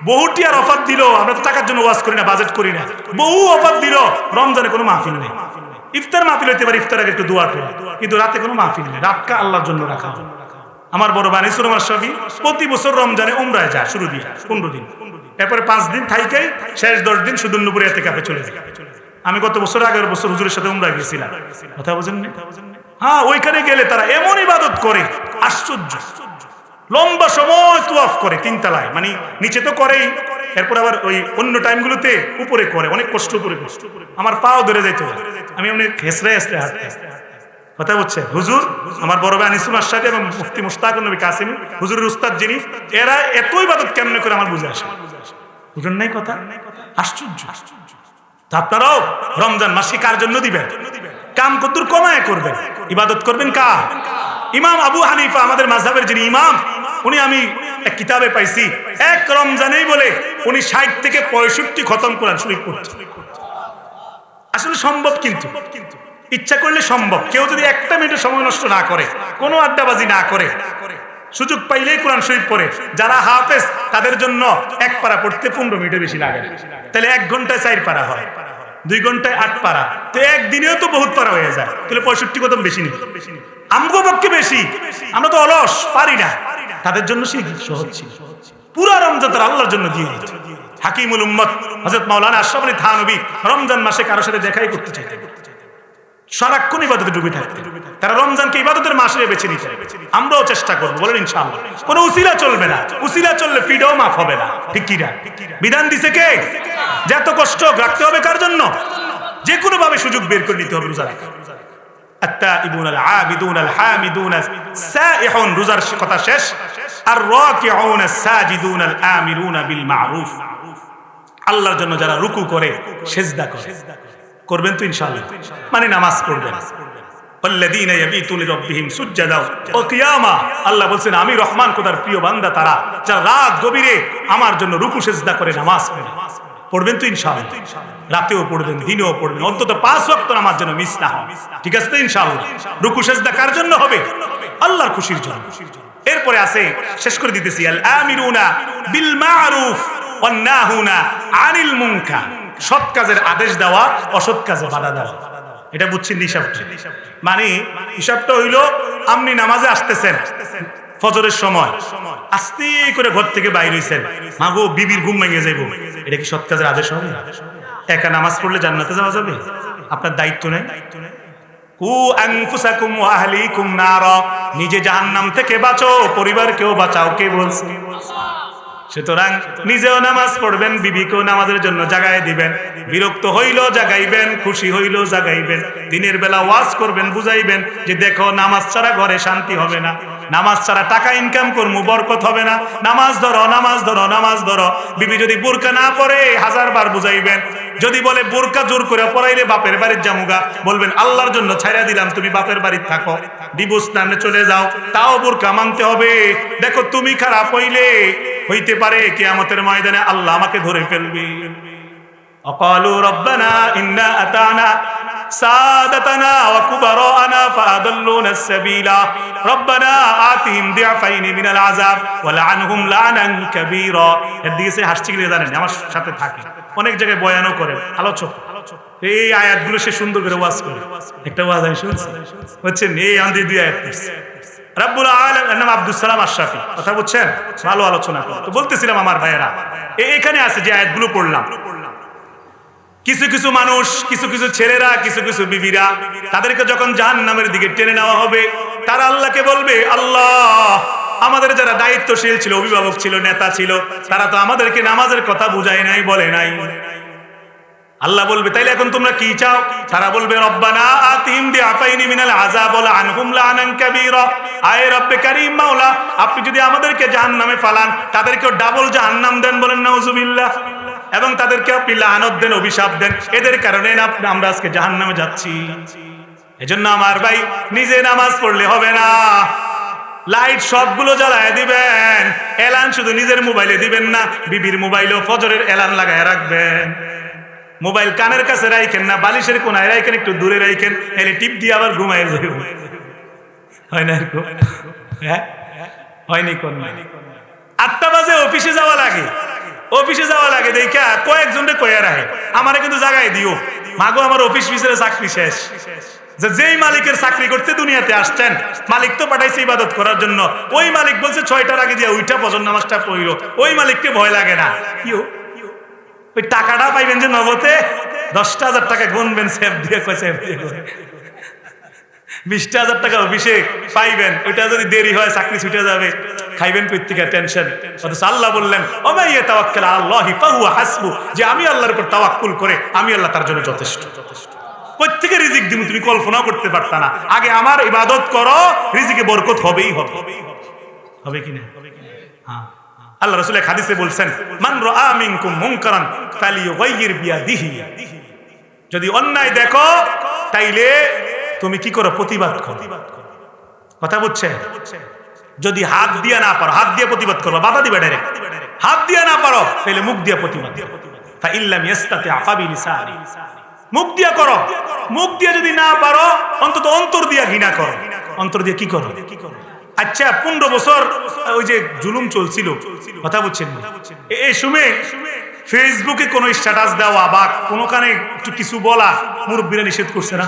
বহুটি আর অফার দিল, আমরা তো টাকার জন্য ওয়াজ করি না, বাজেট করি না, বহু অফার দিল, রমজানে কোনো মাহফিল নেই। ইফতার মাহফিল হইতে পারে, ইফতার আগে একটু দোয়া করে, কিন্তু রাতে কোনো মাহফিল নেই, রাতটা আল্লাহর জন্য রাখা। আমার বড় ভাই আনিসুর রহমান শাফি প্রতি বছর রমজানে উমরায় যায়, শুরু দিয়ে 15 দিন, এরপরে 5 দিন থাইকাই শেষ 10 দিন সুদূরপুরে ইতিকাফে চলে যায়। আমি গত বছর, আগের বছর হুজুরের সাথে উমরায় গেছিলাম, কথা বুঝেন না? হ্যাঁ, ওইখানে গেলে তারা এমন ইবাদত করে, আশ্চর্য, লম্বা সময় তুয়াফ করে 3 তলায়, মানে নিচে তো করেই, এরপর আবার ওই অন্য টাইমগুলোতে উপরে করে, অনেক কষ্ট করে, আমার পাও ধরে যেত, আমি এমনি হেসরে হেসরে হাঁটতে। কথা বলছে হুজুর, আমার বড় ভাই আনিসুল আশরাফি এবং মুফতি মুশতাকুর নবী কাসিম, হুজুরের উস্তাদ যিনি, এরা এত ইবাদত কেমনে করে আমার বুঝে আসে, বুঝেন নাই কথা? আশ্চর্য। আপনারাও রমজান মাসে কার জন্য দিবেন? কাম কদ্দুর কমায় করবেন, ইবাদত করবেন কার? ইমাম আবু হানিফা, আমাদের মাযহাবের যিনি ইমাম, উনি, আমি এক কিতাবে পাইছি, এক রমজানেই বলে উনি 60 থেকে 65 খতম কোরআন শরীফ পড়ছেন। আসলে সম্ভব, কিন্তু ইচ্ছা করলে সম্ভব। কেউ যদি একটা মিনিট সময় নষ্ট না করে, কোনো আড্ডাবাজি না করে, সুযোগ পাইলেই কোরআন শরীফ পড়ে, যারা হাফেজ তাদের জন্য 1 পারা পড়তে 15 মিনিটের বেশি লাগে, তাহলে 1 ঘন্টায় 4 পারা হয়, 2 ঘন্টায় 8 পারা, তো একদিনেও তো বহুত পারা হয়ে যায়, তাহলে 65 কদম বেশি নেই, আমগো পক্ষে বেশি, আমরা তো অলস, পারি না, তাদের জন্য সেই সহজ ছিল। পুরা রমজান তারা আল্লাহর জন্য দিয়ে দিত। হাকিমুল উম্মত হযরত মাওলানা আশরাফ আলী থানভী রমজান মাসে কারোর সাথে দেখাই করতে চাইতেন, সারাক্ষণ ইবাদতে ডুবে থাকতেন, তারা রমজানকে ইবাদতের মাসে বেছে নিতেন। আমরাও চেষ্টা করবো, বলেন ইনশাআল্লাহ। কোনো উসিলা চলবে না, উসিলা চললে ফিডও মাফ হবে না, ঠিক কি না? বিধান দিছে কে? যে এত কষ্ট রাখতে হবে কার জন্য? যে কোনো ভাবে সুযোগ বের করে নিতে হবে রোজা রাখা। আত-তাইবুন আল-আবিদুন আল-হামিদুন আস-সাইহুন, রোজার কথা শেষ। আর রাকিউন আস-সাজিদুন আল-আমিরুন বিল মারুফ, আল্লাহর জন্য যারা রুকু করে সিজদা করে, করবেন তো ইনশাআল্লাহ, মানে নামাজ পড়বেন। আল্লাযীনা ইয়াবিতুনা লিরাব্বিহিম সুজদাও ওয়া কিয়ামা, আল্লাহ বলেন আমি রহমান খোদার প্রিয় বান্দা তারা যারা রাত গভীরে আমার জন্য রুকু সিজদা করে নামাজ পড়ে। পড়বেন তো ইনশাআল্লাহ, রাতেও পড়বেন দিনেও পড়বেন, অন্তত 5 ওয়াক্ত নামাজ যেন মিস না হয়। ঠিক আছে তো ইনশাআল্লাহ? রুকু সিজদা কার জন্য হবে? আল্লাহর খুশির জন্য। এরপরে আছে, শেষ করে দিতেছি, আল আমিরুনা বিল মারুফ ওয়ান নাহুনা আনিল মুনকার, সৎ কাজের আদেশ দেওয়া, অসৎ কাজে বাধা দেওয়া। এটা বুঝছেন হিসাব? মানে হিসাবটা হইলো, আপনি নামাজে আসতেছেন ফজরের সময়, আস্তে করে ঘর থেকে বাইরে হইছেন, মাগো বিবির ঘুম ভেঙে যাইব, এটা কি সৎ কাজের আদেশ হবে? একা নামাজ পড়লে জান্নাতে যাওয়া যাবে? আপনার দায়িত্ব নেই? কু আনফুসাকুম ওয়া আহলিকুম নারা, নিজে জাহান্নাম থেকে বাঁচো, পরিবারকেও বাঁচাও। কে বলছে? সুতরাং নিজেও নামাজ পড়বেন, বিবিকেও নামাজের জন্য জাগায় দিবেন, বিরক্ত হইলেও জাগাইবেন, খুশি হইলেও জাগাইবেন, দিনের বেলা ওয়াজ করবেন, বুঝাইবেন যে দেখো নামাজ ছাড়া ঘরে শান্তি হবে না, নামাজ ছাড়া টাকা ইনকাম করবো বরকত হবে না, নামাজ ধরো নামাজ ধরো নামাজ ধরো। বিবি যদি বোরকা না পরে 1000 বার বুঝাইবেন, যদি বলে বোরকা জোর করে পরাইলে বাপের বাড়ির জামুগা, বলবেন আল্লাহর জন্য ছাইরা দিলাম, তুমি বাপের বাড়ির থাকো, ডিভোর্স নামে চলে যাও, তাও বোরকা মানতে হবে। দেখো তুমি খারাপ হইতে পারে কিয়ামতের ময়দানে আল্লাহ আমাকে ধরে ফেলবে। অকালু রব্বানা ইন্না আতানা সাদাতানা ওয়া কুবারানা ফাআদাল্লুনা আস-সাবিলা রব্বানা আতিহিম দিআফাইনি মিনাল আযাব ওয়া লা'আনহুম লা'নান কাবীরা। এর দিকে সে হাসছে কি জানেন? আমার সাথে থাকে, অনেক জায়গায় বয়ানও করে, আলোচক এই আয়াতগুলো সে সুন্দর করে ওয়াজ করে। একটা ওয়াজ আমি শুনছি, বুঝছেন, এই আন্দি দুই আয়াত পড়ছে। রব্বুল আলামিন নাম আব্দুস সালাম আশরাফি, কথা বুঝছেন, ভালো আলোচনা করে। তো বলতেছিলাম আমার ভাইয়েরা, এখানে আছে যে আয়াতগুলো পড়লাম, কিছু কিছু মানুষ, কিছু কিছু ছেলেরা, কিছু কিছু বিবিরা, তাদেরকে যখন জাহান্নামের দিকে টেনে নেওয়া হবে, তারা আল্লাহকে বলবে, আল্লাহ আমাদের যারা দায়িত্বশীল ছিল, অভিভাবক ছিল, নেতা ছিল, তারা তো আমাদেরকে নামাজের কথা বুঝায় নাই, বলে নাই। আল্লাহ বলবে তাইলে এখন তোমরা কি চাও? তারা বলবে রব্বানা আতিহিম দিআফাইনি মিনাল আযাব ওয়া লা'আনহুম লা'নান কাবীরা, আয়ে রব্বে কারীম মাওলা, আপনি যদি আমাদেরকে জাহান্নামে ফালান, তাদেরকেও ডাবল জাহান্নাম দেন, বলেন নাউজুবিল্লাহ, এবং তাদেরকে আপনি লানত দেন, অভিশাপ দেন, এদের কারণে আমরা আজকে জাহান্নামে যাচ্ছি। এজন্য আমার ভাই, নিজে নামাজ পড়লে হবে না, লাইট সবগুলো জ্বালায় দিবেন, এলান শুধু নিজের মোবাইলে দিবেন না, বিবির মোবাইলেও ফজরের এলান লাগায় রাখবেন। মোবাইল কানের কাছে রাখেন না, বালিশের কোনায় রাখেন, একটু দূরে রাখেন, এলে টিপ দিয়ে আবার ঘুমায় যাবে। হয় না এরকম? হ্যাঁ হয়নি? কোন 8টা বাজে অফিসে যাওয়া লাগে, অফিসে যাওয়া লাগে, দেখা কয়েকজনকে কয়ে রাখে, আমারে কিন্তু জাগায় দিও, মাগো আমার অফিস ফিসের চাকরি শেষ। যেই মালিকের চাকরি করতে দুনিয়াতে আসছেন, মালিক তো পাঠাইছে ইবাদত করার জন্য, ওই মালিক বলছে 6টার আগে দিয়ে ওইটা ফজর নামাজটা পড়িল, ওই মালিককে ভয় লাগে না? ওই টাকাটা পাইবেন যে নগদে 10,000 টাকা গুনবেন, সেভ দিয়ে 20,000 টাকা অফিসে পাইবেন, ওইটা যদি দেরি হয় চাকরি ছুটে যাবে, খাইবেন প্রত্যেকের টেনশন। অথচ আল্লাহ বললেন ওমাই ইয়াতাওয়াক্কাল আলাল্লাহি ফাহুয়া হাসবু, যে আমি আল্লাহর উপর তাওয়াক্কুল করে আমি আল্লাহ তার জন্য যথেষ্ট। প্রত্যেকের রিজিক দিব, তুমি কল্পনাও করতে পারতা না। আগে আমার ইবাদত করো, রিজিকে বরকত হবেই হবে। হবে কি না? হ্যাঁ, আল্লাহ রাসূল এক হাদিসে বলছেন, মান রাআ মিনকুম মুনকারান ফালিয়ুগাইয়ির বিয়াদিহি, যদি অন্যায় দেখো তাইলে তুমি কি করো? প্রতিবাদ করো। কথা বুঝছে? যদি হাত দিয়ে না পারো, হাত দিয়ে প্রতিবাদ করো, বাধা দিবে ডাইরেক্ট। হাত দিয়ে না পারো তাহলে মুখ দিয়ে প্রতিবাদ। ফা ইল্লাম ইস্তাতি ফাবিলিসানি, মুখ দিয়ে করো। মুখ দিয়ে যদি না পারো, অন্তত অন্তর দিয়ে ঘৃণা করো। অন্তর দিয়ে কি করো? আচ্ছা 15 বছর ওই যে জুলুম চলছিল, কথা বুঝছেন, এই সময় ফেসবুকে কোনো স্ট্যাটাস দেওয়া বা কোনোখানে একটু কিছু বলা মুরব্বীরা নিষেধ করছে না?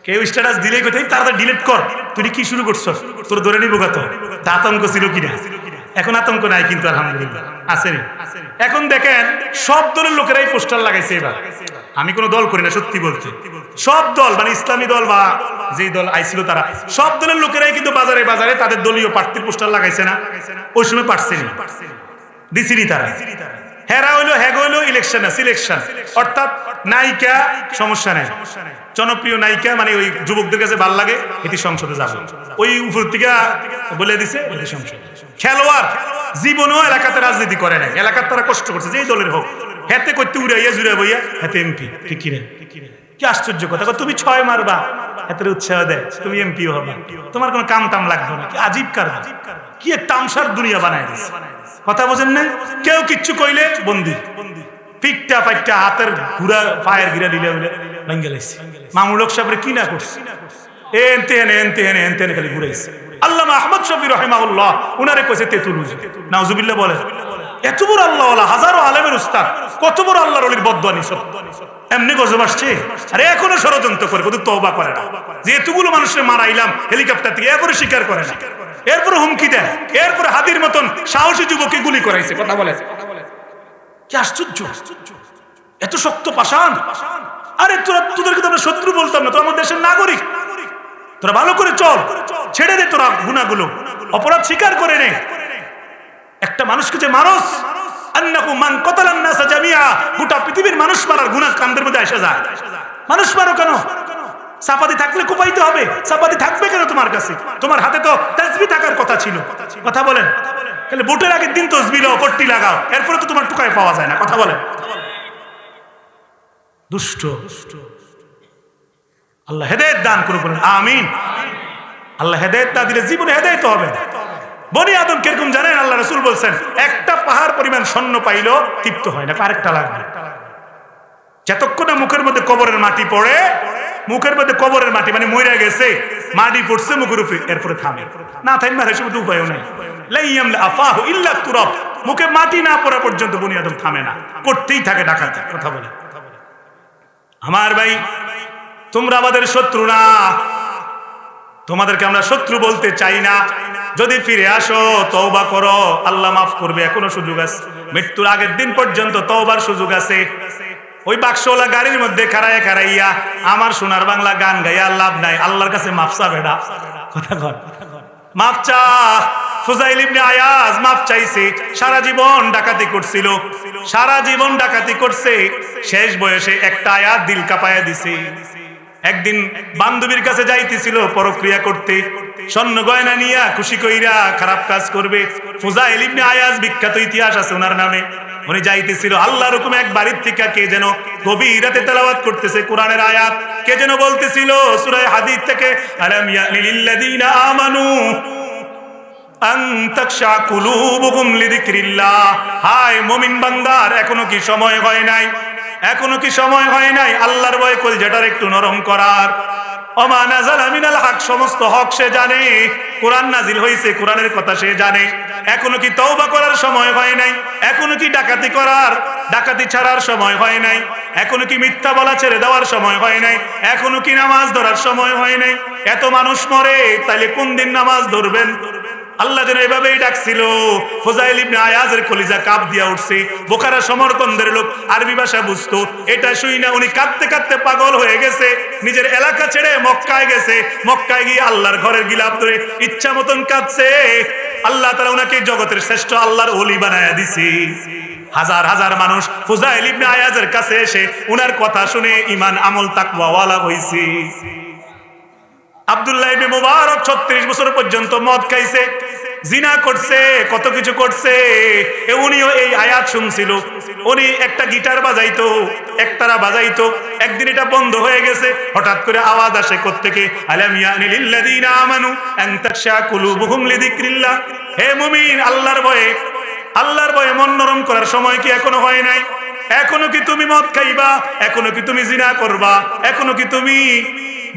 কেউ স্ট্যাটাস দিলেই কোথায় তাড়াতাড়ি ডিলিট কর, তুই কি শুরু করছস, তোর ধরে নিব কত? আতঙ্ক ছিল কিনা? এখন আতঙ্ক নাই, কিন্তু আলহামদুলিল্লাহ আসেনি। এখন দেখেন সব দলের লোকেরাই পোস্টার লাগাইছে এবার। আমি কোনো দল করি না, সত্যি বলতে, সব দল, মানে ইসলামী দল বা যেই দল আইছিল তারা, সব দলের লোকেরাই কিন্তু বাজারে বাজারে তাদের দলীয় প্রার্থীর পোস্টার লাগাইছে না? ওই সময় পারছেনি, দিছিনি তারা। হেরা হইলো হইলো ইলেকশন সিলেকশন, অর্থাৎ নায়িকা সমস্যা নেই, জনপ্রিয় নায়িকা মানে ওই যুবকদের কাছে ভাল লাগে, এটি সংসদে যাবে, ওই উপর থেকে বলে দিছে এটি সংসদে। খেলোয়াড় জীবনও এলাকাতে রাজনীতি করে নাই, এলাকার তারা কষ্ট করছে যেই দলের হোক, হেতে করতে উড়াইয়া জুড়ে বইয়া হেতে এমপি। ঠিক কিনে কি আশ্চর্য কথা, তুমি 6 মারবা এত উৎসাহ দেয়, তুমি এমপি হবা, তোমার কোনো কাম টাম লাগবে না। কি আজীব কারবার, কি এক তামসার দুনিয়া বানায় দিছে। কথা বোঝেন না? কেউ কিচ্ছু কইলে বন্দি, পিকটা ফাইটটা হাতের ঘুরা পায়ের ঘিরা দিলে ভেঙে লাইছে। মামুলক সাহেবের কি না করছে, এনতে হেনে এনতে হেনে এনতে হেনে খালি ঘুরাইছে। আল্লামা আহমদ শফি রাহিমাহুল্লাহ উনারে কইছে তেতুল হুজুর, নাউজুবিল্লাহ বলে। এত বড় আল্লাহ ওয়ালা, হাজারো আলেমের উস্তাদ, কত বড় আল্লাহর ওলির বদদোয়া নিছে, এমনি গজব আসছে। আরে এখনো ষড়যন্ত্র করে, কিন্তু তওবা করে না। যে এতগুলো মানুষের মারাইলাম হেলিকপ্টার থেকে, এরপরে স্বীকার করে না, এরপরে হুমকি দেয়, এরপরে হাদির মতন সাহসী যুবককে গুলি করাইছে। কথা বলে, কি আশ্চর্য, এত শক্ত পাষাণ। আরে তোদেরকে তো আমরা শত্রু বলতাম না, তোরা আমার দেশের নাগরিক, তোরা ভালো করে চল, ছেড়ে দে তোরা গুনাহগুলো, অপরাধ স্বীকার করে নে। একটা মানুষকে যে মারস, আন্নাহু মান কাতালান নাসা জামিআ, গোটা পৃথিবীর মানুষ মারার গুনাহ কান্দের মধ্যে এসে যায়। মানুষ মারো কেন? চাপাতি থাকলে কোপাইতে হবে, চাপাতি থাকবে কেন তোমার কাছে? তোমার হাতে তো তাসবিহ থাকার কথা ছিল। কথা বলেন, তাহলে ভোটের আগের দিন তাসবিহ লাও, পট্টি লাগাও, এরপরে তো তোমার টুকায় পাওয়া যায় না। কথা বলেন, দুষ্ট। আল্লাহ হেদায়েত দান করুন, আমিন। আল্লাহ হেদায়েত না দিলে জীবনে হেদায়েত হবে না। বনি আদম কিরকম জানেন? আল্লাহ রাসূল বলছেন, একটা পাহাড় পরিমাণ স্বর্ণ পাইলো তৃপ্ত হয় না, আরেকটা লাগবে। যতক্ষণ না মুখের মধ্যে কবরের মাটি পড়ে, মুখের মধ্যে কবরের মাটি মানে মইরা গেছে, মাটি পড়ছে মুখের উপরে, এরপরে থামে না, থামবার হিসেবে উপায়ও নাই। লাইয়ামলা আফাহু ইল্লা তুরাব, মুখে মাটি না পড়া পর্যন্ত বনি আদম থামে না, করতেই থাকে ডাকাতি। কথা বলে, আমার ভাই তোমরা আমাদের শত্রু না, তোমাদেরকে আমরা শত্রু বলতে চাই না। যদি ফিরে আসো, তওবা করো, আল্লাহ মাফ করবে, এখনো সুযোগ আছে। মৃত্যুর আগের দিন পর্যন্ত তওবার সুযোগ আছে। ওই বাক্সওয়ালা গাড়ির মধ্যে খাড়াইয়া আমার সোনার বাংলা গান গাইয়া লাভ নাই, আল্লাহর কাছে মাফ চা বেড়া। কথা কর, মাফ চা। ফুজাইল ইবনে আয়াজ মাফ চাইছে, সারা জীবন ডাকাতি করছিল, সারা জীবন ডাকাতি করছে, শেষ বয়সে একটা আয়াত দিল কাঁপায়া দিছে। একদিন বান্ধবীর কাছে যাইতেছিল পরক্রিয়া করতে, স্বর্ণ গয়না নিয়া খুশি কইরা খারাপ কাজ করবে। ফুজাইল ইবনে আয়াজ, বিখ্যাত ইতিহাস আছে ওনার নামে, উনি যাইতেছিল, আল্লাহর হুকুমে এক বাড়ির থেকে কে যেন গভীর রাতে তেলাওয়াত করতেছে কোরআনের আয়াত। কে যেন বলতেছিল সূরা হাদীদ থেকে, আলাম ইয়ানি লিল্লাযীনা আমানু আন তাখশা কুলুবুহুম লিযিকরিল্লাহ। হায় মুমিন বান্দার, এখনো কি সময় হয় নাই? এখনো কি সময় হয় নাই আল্লাহর ভয় কলজাটার একটু নরম করার? ওমা নাযালা মিনাল হক, সমস্ত হক সে জানে, কোরআন নাজিল হইছে, কোরআনের কথা সে জানে। এখনো কি তওবা করার সময় হয় নাই? এখনো কি ডাকাতি ছাড়ার সময় হয় নাই? এখনো কি মিথ্যা বলা ছেড়ে দেওয়ার সময় হয় নাই? এখনো কি নামাজ ধরার সময় হয় নাই? এত মানুষ মরে, তাইলে কোন দিন নামাজ ধরবেন? আল্লাহ যেন এভাবেই ডাকছিল। ফুজাইল ইবনে আয়াজের কলিজা কাঁপ দিয়া উঠছে। বোখারা সমরকন্দের লোক, আরবি ভাষা বুঝতো, এটা শুই না উনি কাঁদতে কাঁদতে পাগল হয়ে গেছে, নিজের এলাকা ছেড়ে মক্কায় গেছে। মক্কায় গিয়ে আল্লাহর ঘরের গিলাফ ধরে ইচ্ছা মতন কাঁদছে। আল্লাহ তাআলা উনাকে জগতের শ্রেষ্ঠ আল্লাহর ওলি বানায়া দিছে। হাজার হাজার মানুষ ফুজাইল ইবনে আয়াজের কাছে এসে উনার কথা শুনে ঈমান আমল তাকওয়া ওয়ালা হইছে। আব্দুল্লাহ ইবনে মুবারক 36 বছর পর্যন্ত মদ খাইছে, জিনা করছে, কত কিছু করছে। উনিও এই আয়াত শুনছিল। উনি একটা গিটার বাজাইতো, একতারা বাজাইতো। একদিন এটা বন্ধ হয়ে গেছে, হঠাৎ করে আওয়াজ আসে কোত্থেকে, আলাম ইয়ানি লিল্লাযীনা আমানু আন তাখশা কুলুবুহুম লিযিকরিল্লাহ। হে মুমিন, আল্লাহর ভয়ে মন নরম করার সময় কি এখনো হয় নাই? এখনো কি তুমি মদ খাইবা? এখনো কি তুমি জিনা করবা? এখনো কি তুমি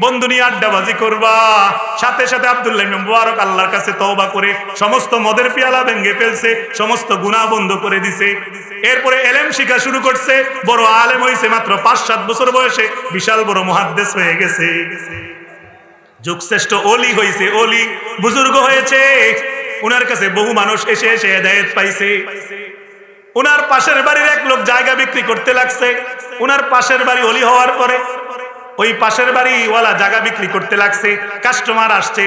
বন্ধু নিয়ে আড্ডাবাজি করবা? সাথে সাথে আব্দুল্লাহ ইবনে মুবারক আল্লাহর কাছে তওবা করে সমস্ত মদের পেয়ালা ভেঙে ফেলছে, সমস্ত গুনাহ বন্ধ করে দিছে। এরপরে ইলম শিক্ষা শুরু করছে, বড় আলেম হইছে। মাত্র 5-7 বছর বয়সে বিশাল বড় মুহাদ্দিস হয়ে গেছে, যুগশ্রেষ্ঠ ওলি হইছে, ওলি বুজুর্গ হয়েছে। উনার কাছে বহু মানুষ এসে এসে হেদায়েত পাইছে। উনার পাশের বাড়ির এক লোক জায়গা বিক্রি করতে লাগছে। উনার পাশের বাড়ি ওলি হওয়ার পরে ওই পাশের বাড়িওয়ালা জায়গা বিক্রি করতে লাগছে। কাস্টমার আসছে,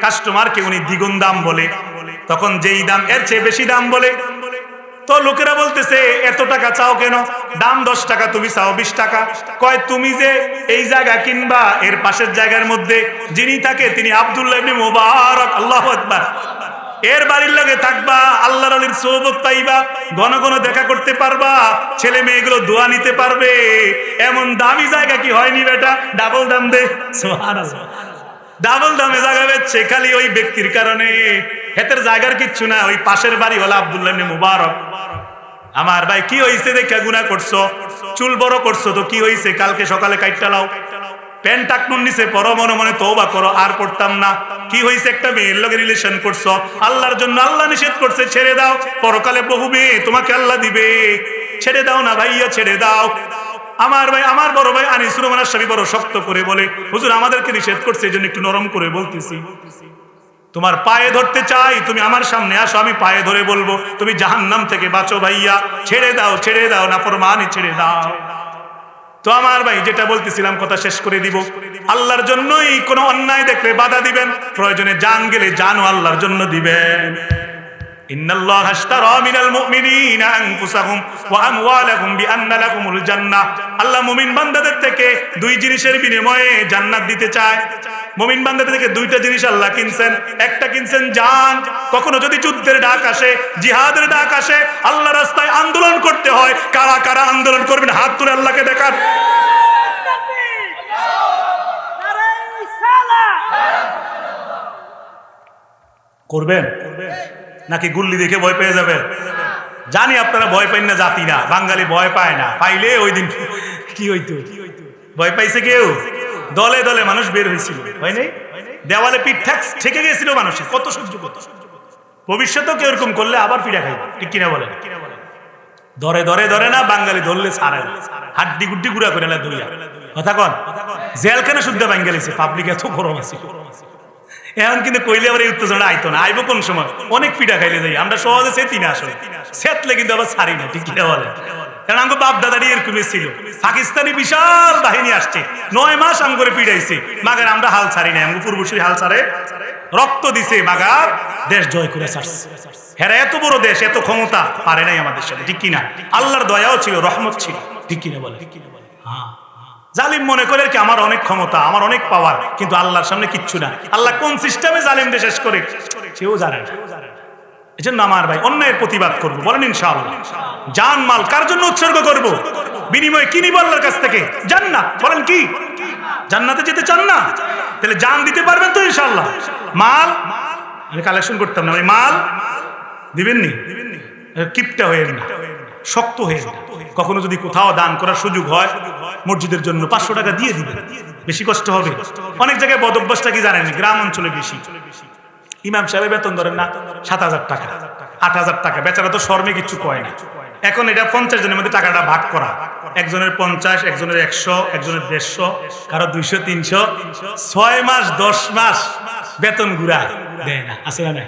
কাস্টমারকে উনি দ্বিগুণ দাম বলে, তখন যেই দাম এর চেয়ে বেশি দাম বলে। তো তো লোকেরা বলতেছে এত টাকা চাও কেন? দাম 10 টাকা, তুমি চাও 20 টাকা। কয় তুমি যে এই জায়গা কিনবা, এর পাশের জায়গার মধ্যে যিনি থাকে তিনি আব্দুল্লাহ ইবনে মুবারক, আল্লাহু আকবার, এর বাড়ির লাগে থাকবা, আল্লাহর ওলির সোহবত পাইবা, ঘন ঘন দেখা করতে পারবা, ছেলে মেয়েগুলো দোয়া নিতে পারবে। এমন দামি জায়গা কি হয়নি বেটা? ডাবল দাম দে, সুবহানাল্লাহ, ডাবল দামে জায়গা বেচছে খালি ওই ব্যক্তির কারণে। হেতের জায়গার কিচ্ছু না, ওই পাশের বাড়ি হলো আব্দুল্লাহ ইবনে মুবারক। আমার ভাই কি হইছে দেখা গুনাহ করছো, চুল বড় করছো তো কি হইছে? কালকে সকালে কাইটটা লাও, প্যান্ট টাকনুন নিচে পরো, মনে মনে তওবা করো, আর পড়তাম না। কি হইছে? একটা মেয়ের লগে রিলেশন করছো, আল্লাহর জন্য আল্লাহ নিষেধ করছে, ছেড়ে দাও, পরকালে বহু মেয়ে তোমাকে আল্লাহ দিবে, ছেড়ে দাও না ভাইয়া, ছেড়ে দাও। আমার ভাই, আমার বড় ভাই আনিসুর রহমান আশরাফি বড় শক্ত করে বলে, হুজুর আমাদেরকে নিষেধ করছে, এজন্য একটু নরম করে বলতেছি। তোমার পায়ে ধরতে চাই, তুমি আমার সামনে আসো, আমি পায়ে ধরে বলবো তুমি জাহান্নাম থেকে বাঁচো ভাইয়া, ছেড়ে দাও, ছেড়ে দাও, নাফরমানি ছেড়ে দাও। তো আমার ভাই যেটা বলতেছিলাম, কথা শেষ করে দিব। আল্লাহর জন্যই কোনো অন্যায় দেখলে বাধা দিবেন, প্রয়োজনে জান গেলে জানও আল্লাহর জন্য দিবেন। ইন্নাল্লাহা আশতারা মিনাল মুমিনিনা আনফুসাহুম ওয়া আমওয়ালাহুম বিআন্না লাহুমুল জান্নাহ। আল্লাহ মুমিন বান্দাদের থেকে দুই জিনিসের বিনিময়ে জান্নাত দিতে চায়। মুমিন বান্দাদের থেকে দুইটা জিনিস আল্লাহ কিনছেন। একটা কিনছেন জান, কখনো যদি যুদ্ধের ডাক আসে, জিহাদের ডাক আসে, আল্লাহর রাস্তায় আন্দোলন করতে হয়, কারা কারা আন্দোলন করবেন হাত তুলে আল্লাহকে দেখান। করবেন নাকি গুল্লি দেখে ভয় পেয়ে যাবে? জানি আপনারা ভয় পাইন না, জাতি না, বাঙালি ভয় পায় না, পাইলে ওই দিন কি হইতো? ভয় পাইছে কেউ? দলে দলে মানুষ বের হয়েছিল, হয় নাই? দেওয়ালে পিঠ ঠেকে গেছিল মানুষের, কত সহ্য করত। ভবিষ্যতেও কেউ এরকম করলে আবার পিঠা খাইবে, ঠিক কিনা বলে? ধরে ধরে ধরে না, বাঙালি ধরলে ছাড়ে না, হাড্ডি গুড্ডি গুড়া করে না দুইয়া। কথা কন, জেলখানে শুদ্ধ বাঙ্গালিছে, পাবলিক এত গরম আছে। এখন কিন্তু কইলে আবার এই উত্তেজনা আইতো না, আইবো কোন সময়? অনেক পিঠা খাইলে যাই আমরা, সহজে সেতি না, আসলে সেতলে কিন্তু আবার ছাড়ি না, ঠিক কিনা বলে? কারণ আমাকে বাপ দাদারই এরকম ছিল, পাকিস্তানি বিশাল বাহিনী আসছে, 9 মাস আম করে পিড়াইছে, মাগার আমরা হাল ছাড়ি না, আমাকে পূর্বসূরি হাল ছাড়ে, রক্ত দিছে, মাগার দেশ জয় করে ছাড়ছে। হেরা এত বড় দেশ, এত ক্ষমতা পারে নাই আমাদের সাথে, ঠিক কিনা? আল্লাহর দয়াও ছিল, রহমত ছিল, ঠিক কিনা বলে? হ্যাঁ, জালিম মনে করে কি আমার অনেক ক্ষমতা, আমার অনেক পাওয়ার, কিন্তু আল্লাহর সামনে কিচ্ছু না। আল্লাহ কোন সিস্টেমে জালিমদের শেষ করে সেও জানে না। এজন্য আমার ভাই অন্যায়ের প্রতিবাদ করবো, বলেন ইনশাআল্লাহ। জান মাল কার জন্য উৎসর্গ করব? বিনিময়ে কি নিব আল্লাহর কাছ থেকে? জান্নাত। বলেন কি জান্নাতে যেতে চান না? তাহলে জান দিতে পারবেন তো ইনশাআল্লাহ? মাল আমি কালেকশন করতাম না, মাল দিবেন নি? কিপটা হয়ে না, শক্ত হয়ে না। কখনো যদি কোথাও দান করার সুযোগ হয়, মসজিদের জন্য 500 টাকা দিয়ে দিবেন, বেশি কষ্ট হবে। অনেক জায়গায় বদ অভ্যাসটা কি জানেন? গ্রাম অঞ্চলে বেশি। ইমাম সাহেবের বেতন ধরেন না 7,000 টাকা, 8,000 টাকা, বেচারা তো শর্মে কিছু কয় না। এখন এটা 50 জনের মধ্যে টাকাটা ভাগ করা, একজনের 50, একজনের 100, একজনের 150, কারো 200, 300, 6 মাস 10 মাস বেতন ঘুরা দেয় না, আছে না?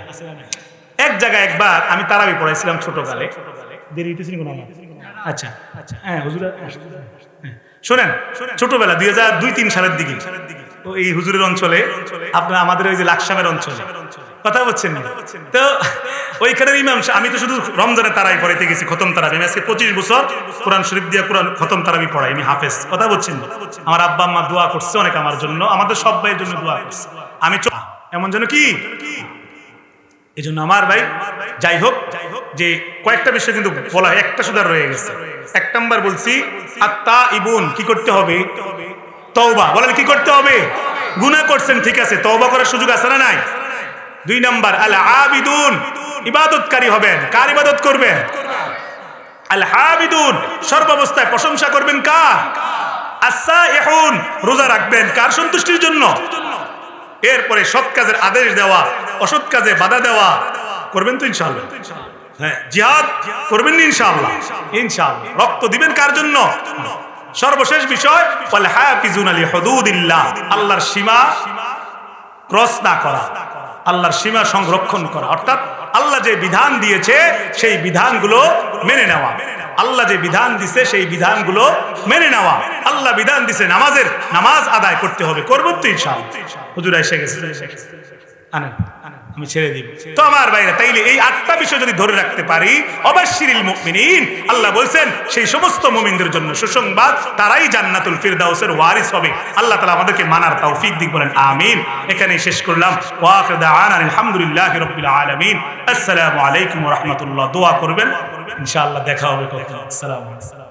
এক জায়গায় একবার আমি তারাবি পড়াইছিলাম ছোটকালে, দেরি হইতেছি কোন? আচ্ছা আচ্ছা, হ্যাঁ হুজুর, শোনেন, ছোটবেলা 2002-3 সালের দিকে তো এই হুজুরের অঞ্চলে, আপনার আমাদের ওই যে লাকসামের অঞ্চলে, কথা বলছেন না তো, ওইখানের ইমাম, আমি তো শুধু রমজানে তারাই পড়াইতে গেছি, খতম তারাবি। আমি আজকে 25 বছর কোরআন শরীফ দিয়ে কোরআন খতম তারাবি পড়াই, আমি হাফেজ। কথা বলছেন, আমার আব্বা আম্মা দোয়া করছে অনেক আমার জন্য, আমাদের সব ভাইয়ের জন্য দোয়া করছে। আমি এমন যেন কি, এই জন্য আমার ভাই যাই হোক, যে কয়েকটা বিষয় কিন্তু বলা হয়, একটা শুধু রয়ে গেছে। 1 নাম্বার বলছি আত-তাইবুন, কি করতে হবে? তওবা। বলেন কি করতে হবে? গুনাহ করছেন, ঠিক আছে, তওবা করার সুযোগ আছে না নাই? 2 নাম্বার আল-আবিদুন, ইবাদতকারী হবেন। কার ইবাদত করবেন? আল-হামিদুন, সর্বাবস্থায় প্রশংসা করবেন কার? আস-সাইহুন, রোজা রাখবেন কার সন্তুষ্টির জন্য? এরপরে সৎ কাজের আদেশ দেওয়া, অসৎ কাজে বাধা দেওয়া করবেন তো ইনশাআল্লাহ? হ্যাঁ, জিহাদ করবেন না ইনশাআল্লাহ? ইনশাআল্লাহ। রক্ত দিবেন কার জন্য? সর্বশেষ বিষয় ওয়াল হাফিজুনা লিহুদুদিল্লাহ, আল্লাহর সীমা ক্রস না করা, আল্লাহর সীমা সংরক্ষণ করা, অর্থাৎ আল্লাহ যে বিধান দিয়েছে সেই বিধানগুলো মেনে নেওয়া। আল্লাহ যে বিধান দিছে সেই বিধানগুলো মেনে নেওয়া। আল্লাহ বিধান দিছে নামাজের, নামাজ আদায় করতে হবে, করব তো ইনশাআল্লাহ। হুজুর এসে গেছে, আনেন। আমি ছেড়ে দিব। তো আমার ভাইরা, তাইলে এই 8টা বিষয় যদি ধরে রাখতে পারি, অবাশশিরিল মুমিনিন, আল্লাহ বলছেন সেই সমস্ত মুমিনদের জন্য সুসংবাদ, তারাই জান্নাতুল ফিরদাউসের ওয়ারিস হবে। আল্লাহ তাআলা আমাদেরকে মানার তৌফিক দিক, বলেন আমিন। এখানেই শেষ করলাম। ওয়া আখিরু দাওয়ানা আলহামদুলিল্লাহি রাব্বিল আলামিন। আসসালামু আলাইকুম ওয়া রাহমাতুল্লাহ। দোয়া করবেন, ইনশাআল্লাহ দেখা হবে কখনো। আসসালামু আলাইকুম।